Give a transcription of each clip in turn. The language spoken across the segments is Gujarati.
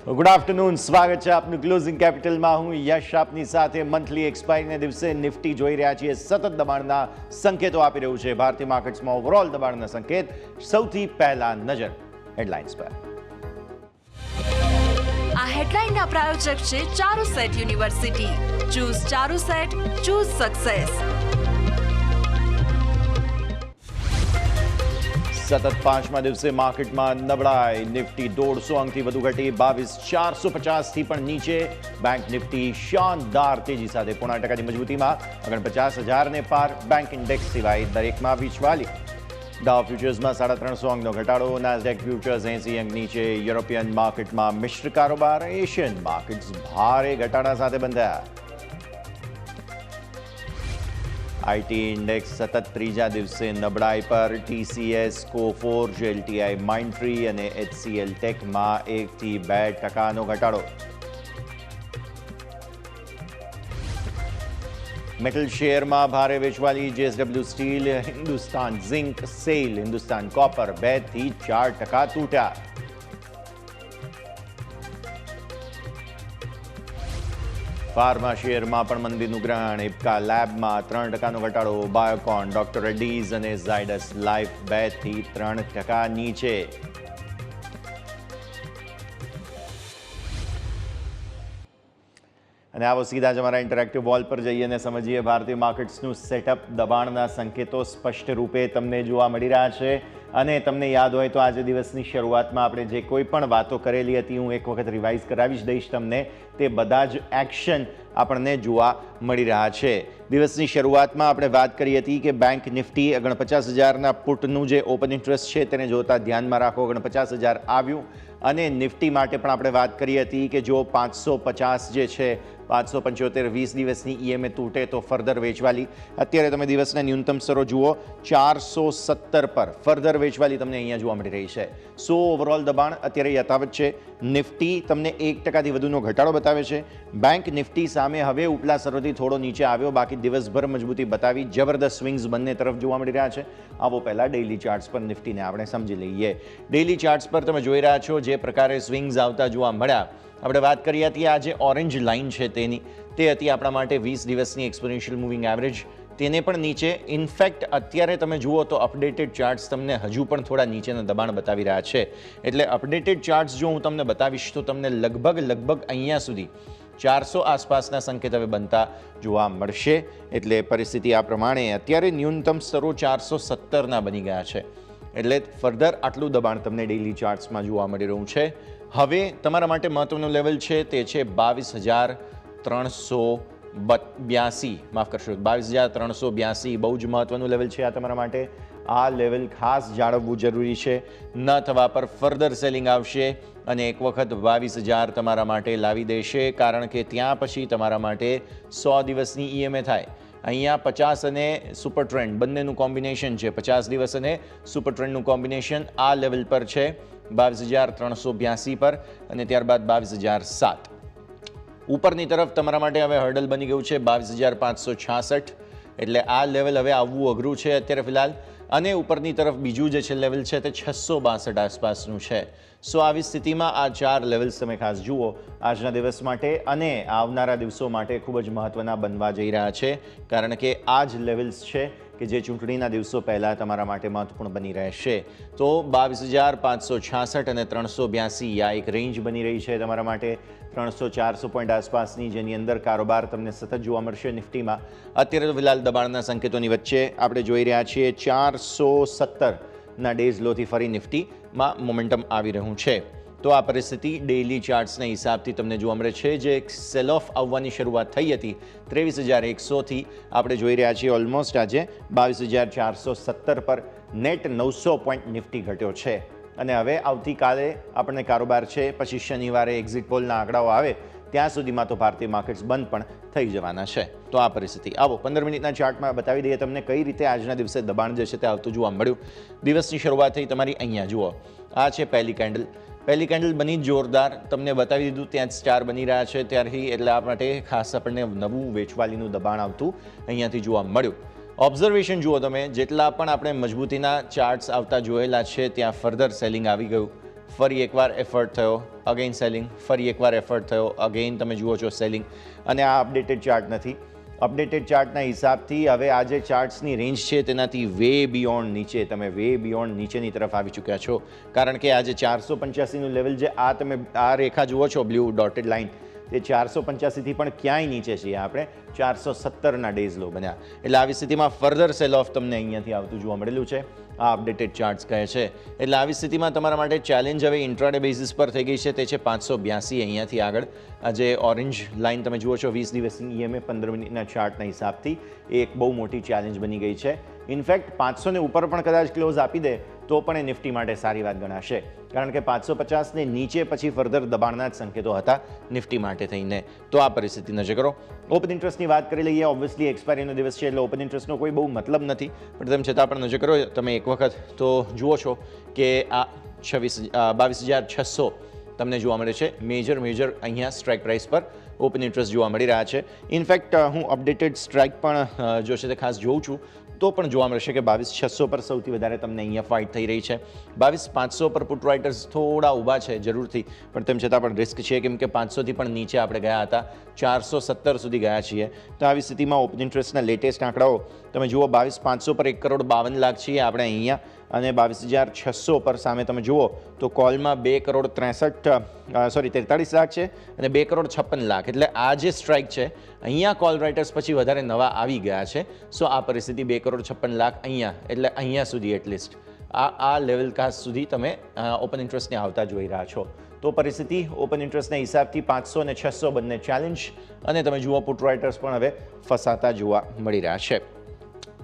ગુડ આફ્ટરનૂન, સ્વાગત છે આપનું ક્લોઝિંગ કેપિટલમાં. હું યશ આપની સાથે. મંથલી એક્સપાયરીના દિવસે નિફ્ટી જોઈ રહ્યા છીએ સતત દબાણના સંકેતો આપી રહ્યું છે. ભારતીય માર્કેટ્સમાં ઓવરઓલ દબાણના સંકેત. સૌથી પહેલા નજર હેડલાઇન્સ પર. આ હેડલાઇનના પ્રાયોજક છે Charusat university. Choose Charusat, choose success. સતત પાંચમા દિવસે માર્કેટમાં નબળાઈ. નિફ્ટી 150 અંકથી વધુ ઘટી 22,450થી પણ નીચે. બેંક નિફ્ટી શાનદાર તેજી સાથે 0.5% મજબૂતીમાં 49,000ને પાર. બેંક ઇન્ડેક્સ સિવાય દરેકમાં વીચવાલી. ડાઉ ફ્યુચર્સમાં 350 અંકનો ઘટાડો. નાસ્ડેક ફ્યુચર્સ 80 અંક નીચે. યુરોપિયન માર્કેટમાં મિશ્ર કારોબાર. એશિયન માર્કેટ્સ ભારે ઘટાડા સાથે બંધાયા. આઈટી ઇન્ડેક્સ સતત ત્રીજા દિવસે નબળાઈ પર. ટીસીએસ, કોફોર્જ, એલટીઆઈ માઇન્ડટ્રી અને એચસીએલ ટેકમાં 1 થી 2% ઘટાડો. મેટલ શેરમાં ભારે વેચવાલી. JSW steel, Hindustan Zinc, SAIL, Hindustan Copper 2 થી 4% તૂટ્યા. ફાર્મા શેરમાં પણ મંદીનું ગ્રહણ. ઇપ્કા લેબમાં 3%નો ઘટાડો. બાયોકોન, ડોક્ટર રેડ્ડીઝ અને ઝાયડસ લાઈફ 2 થી 3% નીચે. અને આવો સીધા જ અમારા ઇન્ટરેક્ટિવ વોલ પર જઈએ અને સમજીએ ભારતીય માર્કેટ્સનું સેટઅપ. દબાણના સંકેતો સ્પષ્ટ રૂપે તમને જોવા મળી રહ્યા છે. અને તમને યાદ હોય તો આજે દિવસની શરૂઆતમાં આપણે જે કોઈ પણ વાતો કરેલી હતી, હું એક વખત રિવાઇઝ કરાવી જ દઈશ તમને. તે બધા જ એક્શન આપણને જોવા મળી રહ્યા છે. દિવસની શરૂઆતમાં આપણે વાત કરી હતી કે બેંક નિફ્ટી 49,000ના પુટનું જે ઓપન ઇન્ટરેસ્ટ છે તેને જોતા ધ્યાનમાં રાખો. 49,000 આવ્યું. અને નિફ્ટી માટે પણ આપણે વાત કરી હતી કે જો 550 જે છે, 575 20 દિવસની ઈએમએ તૂટે તો ફર્ધર વેચવાલી. અત્યારે તમે દિવસના ન્યૂનતમ સ્તરો જુઓ, 417 પર ફર્ધર વેચવાલી તમને અહીંયા જોવા મળી રહી છે. સો ઓવરઓલ દબાણ અત્યારે યથાવત છે. નિફ્ટી તમને 1%થી વધુનો ઘટાડો બતાવે છે. બેંક નિફ્ટી સામે હવે ઉપલા સ્તરોથી થોડો નીચે આવ્યો, બાકી દિવસભર મજબૂતી બતાવી. જબરદસ્ત સ્વિંગ્સ બંને તરફ જોવા મળી રહ્યા છે. આવો પહેલા ડેઇલી ચાર્ટ્સ પર નિફ્ટીને આપણે સમજી લઈએ. ડેઇલી ચાર્ટ્સ પર તમે જોઈ રહ્યા છો જે પ્રકારે સ્વિંગ્સ આવતા જોવા મળ્યા. આપણે વાત કરી હતી આ જે ઓરેન્જ લાઇન છે તેની, તે હતી આપણા માટે 20 દિવસની એક્સપોનેન્શિયલ મૂવિંગ એવરેજ. તેને પણ નીચે. ઇનફેક્ટ અત્યારે તમે જુઓ તો અપડેટેડ ચાર્ટ્સ તમને હજુ પણ થોડા નીચેના દબાણ બતાવી રહ્યા છે. એટલે અપડેટેડ ચાર્ટ્સ જો હું તમને બતાવીશ તો તમને લગભગ અહીંયા સુધી 400 આસપાસના સંકેત હવે બનતા જોવા મળશે. એટલે પરિસ્થિતિ આ પ્રમાણે. અત્યારે ન્યૂનતમ સ્તરો 417ના બની ગયા છે. એટલે ફર્ધર આટલું દબાણ તમને ડેઇલી ચાર્ટ્સમાં જોવા મળી રહ્યું છે. હવે તમારા માટે મહત્વનું લેવલ છે તે છે 22,382. માફ કરશો, 22,382 બહુ જ મહત્વનું લેવલ છે આ તમારા માટે. આ લેવલ ખાસ જાળવવું જરૂરી છે. ન થવા પર ફર્ધર સેલિંગ આવશે અને એક વખત 22,000 તમારા માટે લાવી દેશે. કારણ કે ત્યાં પછી તમારા માટે 100 દિવસની ઈએમએ થાય. અહીંયા 50 અને સુપર ટ્રેન્ડ બંનેનું કોમ્બિનેશન છે. 50 દિવસ અને સુપર ટ્રેન્ડનું કોમ્બિનેશન આ લેવલ પર છે 22,382 પર. અને ત્યારબાદ 22,007. ઉપરની તરફ તમારા માટે હવે હર્ડલ બની ગયું છે 22,566. એટલે આ લેવલ હવે આવવું અઘરું છે અત્યારે ફિલહાલ. અને ઉપરની તરફ બીજું જે છે લેવલ છે તે 662 આસપાસનું છે. સો આવી સ્થિતિમાં આ 4 લેવલ્સ તમે ખાસ જુઓ આજના દિવસ માટે અને આવનારા દિવસો માટે ખૂબ જ મહત્વના બનવા જઈ રહ્યા છે. કારણ કે આ જ લેવલ્સ છે કે જે ચૂંટણીના દિવસો પહેલાં તમારા માટે મહત્વપૂર્ણ બની રહેશે. તો 22,566 અને 382 આ એક રેન્જ બની રહી છે તમારા માટે. 300-400 પોઈન્ટ આસપાસની, જેની અંદર કારોબાર તમને સતત જોવા મળશે નિફ્ટીમાં. અત્યારે તો ફિલહાલ દબાણના સંકેતોની વચ્ચે આપણે જોઈ રહ્યા છીએ 417ના ડેઝ લોથી ફરી નિફ્ટીમાં મોમેન્ટમ આવી રહ્યું છે. તો આ પરિસ્થિતિ ડેઇલી ચાર્ટ્સના હિસાબથી તમને જોવા મળે છે. જે સેલ ઓફ આવવાની શરૂઆત થઈ હતી 23,100થી આપણે જોઈ રહ્યા છીએ ઓલમોસ્ટ આજે 22,417 પર નેટ 900 પોઈન્ટ નિફ્ટી ઘટ્યો છે. અને હવે આવતીકાલે આપણને કારોબાર છે, પછી શનિવારે એક્ઝિટ પોલના આંકડાઓ આવે ત્યાં સુધીમાં તો ભારતીય માર્કેટ્સ બંધ પણ થઈ જવાના છે. તો આ પરિસ્થિતિ. આવો 15 મિનિટના ચાર્ટમાં બતાવી દઈએ તમને કઈ રીતે આજના દિવસે દબાણ જે છે તે આવતું જોવા મળ્યું. દિવસની શરૂઆત થઈ તમારી અહીંયા જુઓ. આ છે પહેલી કેન્ડલ. પહેલી કેન્ડલ બની જોરદાર. તમને બતાવી દીધું ત્યાં જ સ્ટાર બની રહ્યા છે ત્યારથી. એટલે આ માટે ખાસ આપણને નવું વેચવાલીનું દબાણ આવતું અહીંયાથી જોવા મળ્યું. ઓબ્ઝર્વેશન જુઓ તમે, જેટલા પણ આપણે મજબૂતીના ચાર્ટ્સ આવતા જોયેલા છે ત્યાં ફર્ધર સેલિંગ આવી ગયું. ફરી એકવાર એફર્ટ થયો, અગેઇન સેલિંગ, ફરી એકવાર એફર્ટ થયો, અગેઇન તમે જુઓ છો સેલિંગ. અને આ અપડેટેડ ચાર્ટ નથી. અપડેટેડ ચાર્ટના હિસાબથી હવે આ જે ચાર્ટ્સની રેન્જ છે તેનાથી વે બિયોન્ડ નીચે, તમે વે બિયોન્ડ નીચેની તરફ આવી ચૂક્યા છો. કારણ કે આ જે 485નું લેવલ જે આ તમે આ રેખા જુઓ છો બ્લુ ડોટેડ લાઇન, તે 485થી પણ ક્યાંય નીચે છીએ આપણે, 417ના ડેઝ લો બન્યા. એટલે આવી સ્થિતિમાં ફર્ધર સેલ ઓફ તમને અહીંયાથી આવતું જોવા મળેલું છે. આ અપડેટેડ ચાર્ટ્સ કહે છે. એટલે આવી સ્થિતિમાં તમારા માટે ચેલેન્જ હવે ઇન્ટ્રાડે બેઝિસ પર થઈ ગઈ છે, તે છે 582 અહીંયાથી આગળ. આ જે ઓરેન્જ લાઇન તમે જુઓ છો 20 દિવસની EMA 15 મિનિટના ચાર્ટના હિસાબથી એ એક બહુ મોટી ચેલેન્જ બની ગઈ છે. ઇનફેક્ટ 500ને ઉપર પણ કદાચ ક્લોઝ આપી દે તો પણ એ નિફ્ટી માટે સારી વાત ગણાશે, કારણ કે 550ને નીચે પછી ફર્ધર દબાણના જ સંકેતો હતા નિફ્ટી માટે થઈને. તો આ પરિસ્થિતિ નજર કરો. ઓપન ઇન્ટરેસ્ટની વાત કરી લઈએ. ઓબ્વિયસલી એક્સપાયરીનો દિવસ છે એટલે ઓપન ઇન્ટરેસ્ટનો કોઈ બહુ મતલબ નથી, પણ તેમ છતાં પણ નજર કરો તમે એક વખત તો જુઓ છો કે આ 22,600 તમને જોવા મળે છે. મેજર અહીંયા સ્ટ્રાઇક પ્રાઇસ પર ઓપન ઇન્ટરેસ્ટ જોવા મળી રહ્યા છે. ઇનફેક્ટ હું અપડેટેડ સ્ટ્રાઇક પણ જો છે તે ખાસ જોઉં છું તો પણ જોવા મળશે કે 22,600 પર સૌથી વધારે તમને અહીંયા ફાઇટ થઈ રહી છે. 22,500 પર પુટ રાઇટર્સ થોડા ઊભા છે જરૂરથી, પણ તેમ છતાં પણ રિસ્ક છે, કેમ કે 500થી પણ નીચે આપણે ગયા હતા, 417 સુધી ગયા છીએ. તો આવી સ્થિતિમાં ઓપન ઇન્ટરેસ્ટના લેટેસ્ટ આંકડાઓ તમે જુઓ, 22,500 પર 1,52,00,000 છીએ આપણે અહીંયા, અને 22,600 પર સામે તમે જુઓ તો કોલમાં 2,43 લાખ છે અને 2,56,00,000. એટલે આ જે સ્ટ્રાઇક છે અહીંયા કોલ રાઇટર્સ પછી વધારે નવા આવી ગયા છે. સો આ પરિસ્થિતિ 2,56,00,000 અહીંયા, એટલે અહીંયા સુધી એટલીસ્ટ આ લેવલ કાસ્ટ સુધી તમે ઓપન ઇન્ટરેસ્ટને આવતા જોઈ રહ્યા છો. તો પરિસ્થિતિ ઓપન ઇન્ટરેસ્ટના હિસાબથી 500 અને 600 બંને ચેલેન્જ, અને તમે જુઓ પુટ રાઇટર્સ પણ હવે ફસાતા જોવા મળી રહ્યા છે.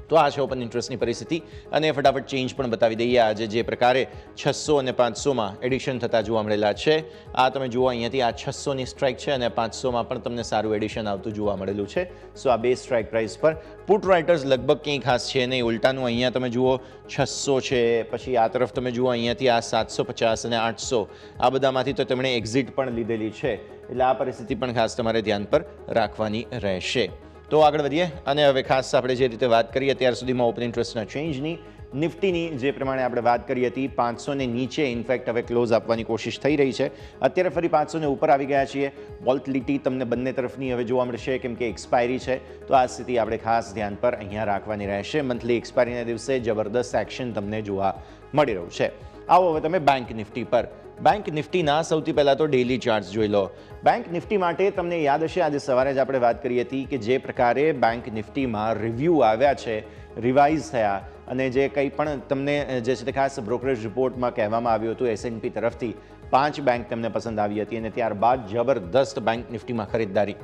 તો આ છે ઓપન ઇન્ટરેસ્ટની પરિસ્થિતિ. અને ફટાફટ ચેન્જ પણ બતાવી દઈએ. આજે જે પ્રકારે 600 અને 500માં એડિશન થતા જોવા મળેલા છે, આ તમે જુઓ અહીંયાથી આ 600ની સ્ટ્રાઇક છે અને 500માં પણ તમને સારું એડિશન આવતું જોવા મળેલું છે. સો આ બે સ્ટ્રાઇક પ્રાઇસ પર પુટ રાઇટર્સ લગભગ કંઈ ખાસ છે નહીં. ઉલટાનું અહીંયા તમે જુઓ 600 છે, પછી આ તરફ તમે જુઓ અહીંયાથી આ 750 અને 800, આ બધામાંથી તો તેમણે એક્ઝિટ પણ લીધેલી છે. એટલે આ પરિસ્થિતિ પણ ખાસ તમારે ધ્યાન પર રાખવાની રહેશે. તો આગળ વધીએ. અને હવે ખાસ આપણે જે રીતે વાત કરી અત્યાર સુધીમાં ઓપન ઇન્ટરેસ્ટના ચેન્જની, નિફ્ટીની જે પ્રમાણે આપણે વાત કરી હતી, 500ને નીચે ઇનફેક્ટ હવે ક્લોઝ આપવાની કોશિશ થઈ રહી છે. અત્યારે ફરી 500ને ઉપર આવી ગયા છીએ. વોલ્ટિલિટી તમને બંને તરફની હવે જોવા મળશે, કેમ કે એક્સપાયરી છે. તો આ સ્થિતિ આપણે ખાસ ધ્યાન પર અહીંયા રાખવાની રહેશે. મંથલી એક્સપાયરીના દિવસે જબરદસ્ત એક્શન તમને જોવા મળી રહ્યું છે. આવો હવે તમે બેંક નિફ્ટી પર. બેંક નિફ્ટીના સૌથી પહેલાં તો ડેઇલી ચાર્ટ્સ જોઈ લો. બેંક નિફ્ટી માટે તમને યાદ હશે આજે સવારે જ આપણે વાત કરી હતી કે જે પ્રકારે બેંક નિફ્ટીમાં રિવ્યૂ આવ્યા છે, રિવાઇઝ થયા, અને જે કંઈ પણ તમને જે છે તે ખાસ બ્રોકરેજ રિપોર્ટમાં કહેવામાં આવ્યું હતું S&P તરફથી, 5 બેંક તેમને પસંદ આવી હતી અને ત્યારબાદ જબરદસ્ત બેંક નિફ્ટીમાં ખરીદદારી.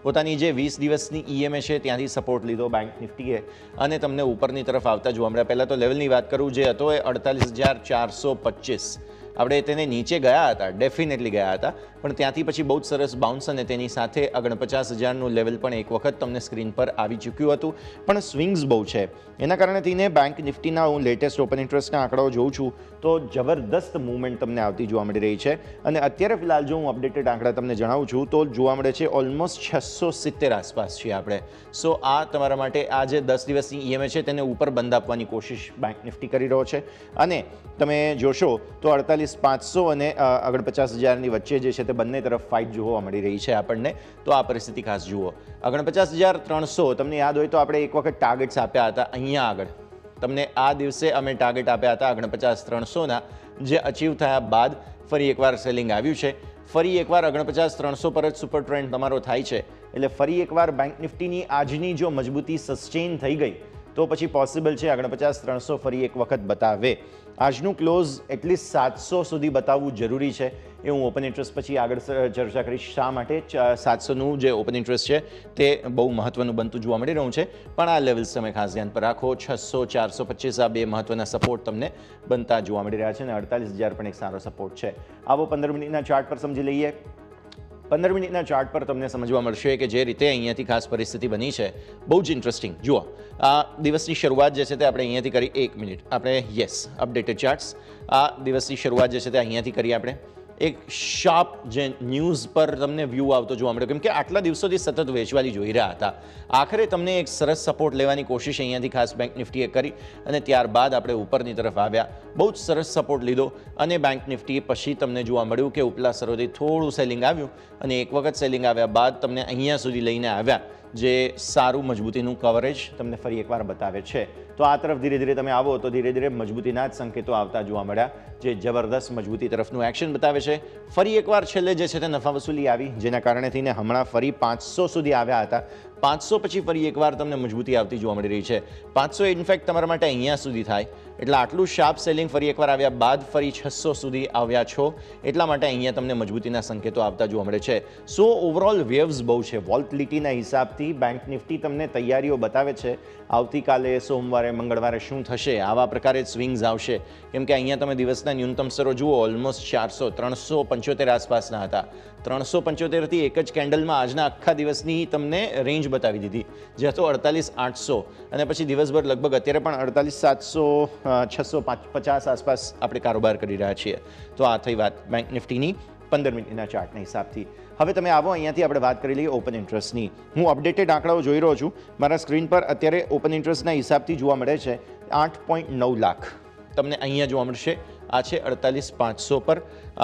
પોતાની જે 20 દિવસની EMA છે ત્યાંથી સપોર્ટ લીધો બેંક નિફ્ટીએ અને તમને ઉપરની તરફ આવતા જોવા મળ્યા. પહેલાં તો લેવલની વાત કરું જે હતો એ 48,425. આપણે તેને નીચે ગયા હતા, ડેફિનેટલી ગયા હતા, પણ ત્યાંથી પછી બહુ જ સરસ બાઉન્સ અને તેની સાથે 49,000નું લેવલ પણ એક વખત તમને સ્ક્રીન પર આવી ચૂક્યું હતું. પણ સ્વિંગ્સ બહુ છે, એના કારણે થઈને બેંક નિફ્ટીના હું લેટેસ્ટ ઓપન ઇન્ટરેસ્ટના આંકડાઓ જોઉં છું તો જબરદસ્ત મૂવમેન્ટ તમને આવતી જોવા મળી રહી છે. અને અત્યારે ફિલહાલ જો હું અપડેટેડ આંકડા તમને જણાવું છું તો જોવા મળે છે ઓલમોસ્ટ 670 આસપાસ છીએ આપણે. સો આ તમારા માટે આ જે 10 દિવસની EMA છે તેને ઉપર બંધ આપવાની કોશિશ બેંક નિફ્ટી કરી રહ્યો છે. અને તમે જોશો તો 48,500 અને 49,000ની વચ્ચે જે છે તે બંને તરફ ફાઇટ જોવા મળી રહી છે આપણને. તો આ પરિસ્થિતિ ખાસ જુઓ. 49,300 તમને યાદ હોય તો આપણે એક વખત ટાર્ગેટ્સ આપ્યા હતા અહીંયા આગળ. તમને આ દિવસે અમે ટાર્ગેટ આપ્યા હતા 49,300ના, જે અચીવ થયા બાદ ફરી એકવાર સેલિંગ આવ્યું છે. ફરી એકવાર 49,300 પર જ સુપર ટ્રેન્ડ તમારો થાય છે. એટલે ફરી એકવાર બેંક નિફ્ટીની આજની જો મજબૂતી સસ્ટેન થઈ ગઈ તો પછી પોસિબલ છે 49,300 ફરી એક વખત બતાવે. આજનું ક્લોઝ એટલીસ્ટ 700 સુધી બતાવવું જરૂરી છે. એ હું ઓપન ઇન્ટરેસ્ટ પછી આગળ ચર્ચા કરીશ શા માટે 700નું જે ઓપન ઇન્ટરેસ્ટ છે તે બહુ મહત્વનું બનતું જોવા મળી રહ્યું છે. પણ આ લેવલ્સ તમે ખાસ ધ્યાન પર રાખો. 600, 425 આ બે મહત્વના સપોર્ટ તમને બનતા જોવા મળી રહ્યા છે અને 48,000 પણ એક સારો સપોર્ટ છે. આવો 15 મિનિટના ચાર્ટ પર સમજી લઈએ. 15 મિનિટના ચાર્ટ પર તમને સમજવા મળશે કે જે રીતે અહીંયાથી ખાસ પરિસ્થિતિ બની છે બહુ જ ઇન્ટરેસ્ટિંગ. જુઓ, આ દિવસની શરૂઆત જે છે તે આપણે અહીંયાથી કરી. 1 મિનિટ આપણે યસ અપડેટેડ ચાર્ટ્સ. આ દિવસની શરૂઆત જે છે તે અહીંયાથી કરી આપણે. એક શાર્પ જે ન્યૂઝ પર તમને વ્યૂ આવતો જોવા મળ્યો, કેમ કે આટલા દિવસોથી સતત વેચવાલી જોઈ રહ્યા હતા. આખરે તમને એક સરસ સપોર્ટ લેવાની કોશિશ અહીંયાથી ખાસ બેંક નિફ્ટીએ કરી અને ત્યારબાદ આપણે ઉપરની તરફ આવ્યા. બહુ જ સરસ સપોર્ટ લીધો અને બેંક નિફ્ટી પછી તમને જોવા મળ્યું કે ઉપલા સ્તરોથી થોડું સેલિંગ આવ્યું અને એક વખત સેલિંગ આવ્યા બાદ તમને અહીંયા સુધી લઈને આવ્યા, જે સારું મજબૂતીનું કવરેજ તમને ફરી એકવાર બતાવે છે. તો આ તરફ ધીરે ધીરે તમે આવો તો ધીરે ધીરે મજબૂતીના જ સંકેતો આવતા જોવા મળ્યા, જે જબરદસ્ત મજબૂતી તરફનું એક્શન બતાવે છે. ફરી એકવાર છેલ્લે જે છે તે નફા વસૂલી આવી, જેના કારણે થઈને હમણાં ફરી 500 સુધી આવ્યા હતા. 500 પછી ફરી એકવાર તમને મજબૂતી આવતી જોવા મળી રહી છે. 500 ઇનફેક્ટ તમારા માટે અહીંયા સુધી થાય, એટલે આટલું શાર્પ સેલિંગ ફરી એકવાર આવ્યા બાદ ફરી 600 સુધી આવ્યા છો, એટલા માટે અહીંયા તમને મજબૂતીના સંકેતો આવતા જોવા મળે છે. સો ઓવરઓલ વેવ્સ બહુ છે. વોલ્ટિલિટીના હિસાબથી બેંક નિફ્ટી તમને તૈયારીઓ બતાવે છે. આવતીકાલે સોમવારે મંગળવારે શું થશે, આવા પ્રકારે સ્વિંગ્સ આવશે, કેમ કે અહીંયા તમે દિવસના ન્યૂનતમ સ્તરો જુઓ, ઓલમોસ્ટ 400 375 આસપાસના હતા. 375થી એક જ કેન્ડલમાં આજના આખા દિવસની તમને રેન્જ બતાવી દીધી, જે હતો 48,800 અને પછી દિવસભર લગભગ અત્યારે પણ 48,700 650 આસપાસ આપણે કારોબાર કરી રહ્યા છીએ. તો આ થઈ વાત બેંક નિફ્ટીની 15 મિનિટના ચાર્ટના હિસાબથી. હવે તમે આવો, અહીંયાથી આપણે વાત કરી લઈએ ઓપન ઇન્ટરેસ્ટની. હું અપડેટેડ આંકડાઓ જોઈ રહ્યો છું. મારા સ્ક્રીન પર અત્યારે ઓપન ઇન્ટરેસ્ટના હિસાબથી જોવા મળે છે 8.9 લાખ તમને અહીંયા જોવા મળશે. આ છે 48,500 પર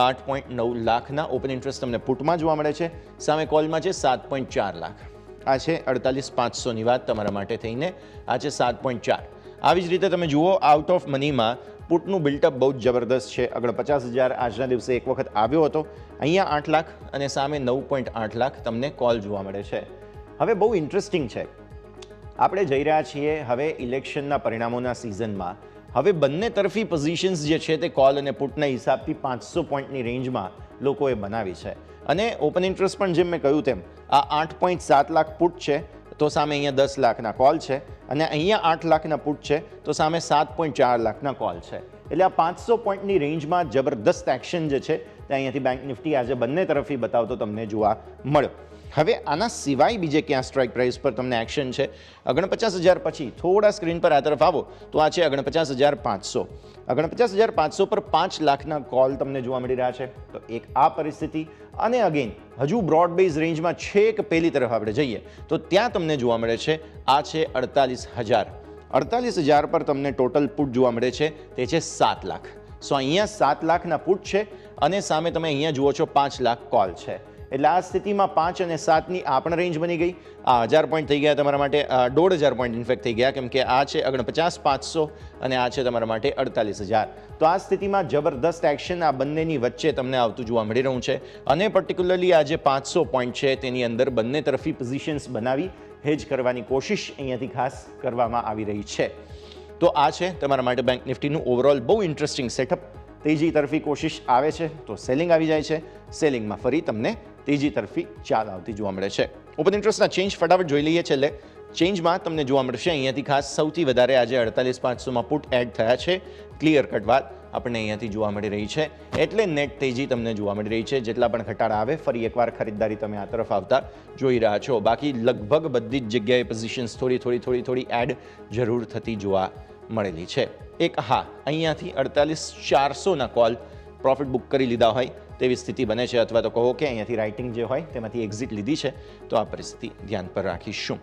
8.9 લાખના ઓપન ઇન્ટરેસ્ટ તમને પુટમાં જોવા મળે છે. સામે કોલમાં છે 7.4 લાખ. આ છે 48,500ની વાત તમારા માટે થઈને, આ છે 7.4. આવી જ રીતે તમે જુઓ આઉટ ઓફ મનીમાં પુટનું બિલ્ટઅપ બહુ જ જબરદસ્ત છે. આગળ 50,000 આજના દિવસે એક વખત આવ્યો હતો, અહીંયા 8 લાખ અને સામે 9.8 લાખ તમને કોલ જોવા મળે છે. હવે બહુ ઇન્ટરેસ્ટિંગ છે, આપણે જઈ રહ્યા છીએ હવે ઇલેક્શનના પરિણામોના સિઝનમાં. હવે બંને તરફી પોઝિશન્સ જે છે તે કોલ અને પુટના હિસાબથી 500 પોઈન્ટની રેન્જમાં લોકોએ બનાવી છે. અને ઓપન ઇન્ટરેસ્ટ પણ જેમ મેં કહ્યું તેમ આ 8.7 લાખ પુટ છે, તો સામે અહીંયા 10 લાખના કોલ છે, અને અહીંયા 8 લાખના પુટ છે, તો સામે 7.4 લાખના કોલ છે. એટલે આ 500 પોઈન્ટની રેન્જમાં જબરદસ્ત એક્શન જે છે તે અહીંયાથી બેંક નિફ્ટી આજે બંને તરફી બતાવતો તમને જોવા મળ્યો. હવે આના સિવાય બીજે ક્યાં સ્ટ્રાઇક પ્રાઇસ પર તમને એક્શન છે? 49,000 પછી થોડા સ્ક્રીન પર આ તરફ આવો તો આ છે 49,500. 49,500 પર 5 લાખના કોલ તમને જોવા મળી રહ્યા છે. તો એક આ પરિસ્થિતિ, અને અગેન હજુ બ્રોડ બેઝ રેન્જમાં છેક પેલી તરફ આપણે જઈએ તો ત્યાં તમને જોવા મળે છે આ છે 48,000. 48,000 પર તમને ટોટલ પુટ જોવા મળે છે, તે છે 7 લાખ. સો અહીંયા 7 લાખના પુટ છે અને સામે તમે અહીંયા જુઓ છો 5 લાખ કોલ છે. એટલે આ સ્થિતિમાં 5 અને 7ની આ પણ રેન્જ બની ગઈ. આ 1000 પોઈન્ટ થઈ ગયા તમારા માટે, 1,500 પોઈન્ટ ઇન્ફેક્ટ થઈ ગયા, કેમ કે આ છે 49,500 અને આ છે તમારા માટે 48,000. તો આ સ્થિતિમાં જબરદસ્ત એક્શન આ બંનેની વચ્ચે તમને આવતું જોવા મળી રહ્યું છે. અને પર્ટિક્યુલરલી આ જે 500 પોઈન્ટ છે તેની અંદર બંને તરફી પોઝિશન્સ બનાવી હેજ કરવાની કોશિશ અહીંયાથી ખાસ કરવામાં આવી રહી છે. તો આ છે તમારા માટે બેંક નિફ્ટીનું ઓવરઓલ બહુ ઇન્ટરેસ્ટિંગ સેટઅપ. તેજી તરફી કોશિશ આવે છે તો સેલિંગ આવી જાય છે, સેલિંગમાં ફરી તમને તેજી તરફી ચાલ આવતી જોવા મળે છે. ઓપન ઇન્ટરેસ્ટના ચેન્જ ફટાફટ જોઈ લઈએ. છેલ્લે ચેન્જમાં તમને જોવા મળશે અહીંયાથી ખાસ સૌથી વધારે આજે 48,500માં પુટ એડ થયા છે. ક્લિયર કટ વાત આપણને અહીંયાથી જોવા મળી રહી છે, એટલે નેટ તેજી તમને જોવા મળી રહી છે. જેટલા પણ ઘટાડા આવે ફરી એકવાર ખરીદદારી તમે આ તરફ આવતા જોઈ રહ્યા છો. બાકી લગભગ બધી જ જગ્યાએ પોઝિશન્સ થોડી એડ જરૂર થતી જોવા મળેલી છે. એક હા, અહીંયાથી 48,400ના કોલ પ્રોફિટ બુક કરી લીધા હોય તેવી સ્થિતિ બને છે, અથવા તો કહો કે અહીંયાથી રાઇટિંગ જે હોય તેમાંથી એક્ઝિટ લીધી છે. તો આ પરિસ્થિતિ ધ્યાન પર રાખીશું.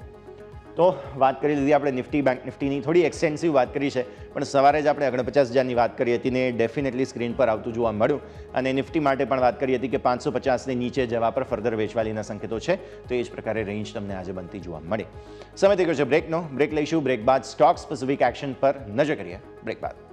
તો વાત કરી લીધી આપણે નિફ્ટી બેંક નિફ્ટીની, થોડી એક્સટેન્સિવ વાત કરી છે, પણ સવારે જ આપણે 49,000ની વાત કરી હતી ને ડેફિનેટલી સ્ક્રીન પર આવતું જોવા મળ્યું. અને નિફ્ટી માટે પણ વાત કરી હતી કે 550ની નીચે જવા પર ફર્ધર વેચવાલીના સંકેતો છે. તો એ જ પ્રકારે રેન્જ તમને આજે બનતી જોવા મળે. સમય થઈ ગયો છે બ્રેકનો. બ્રેક લઈશું. બ્રેક બાદ સ્ટોક સ્પેસિફિક એક્શન પર નજર કરીએ. બ્રેક બાદ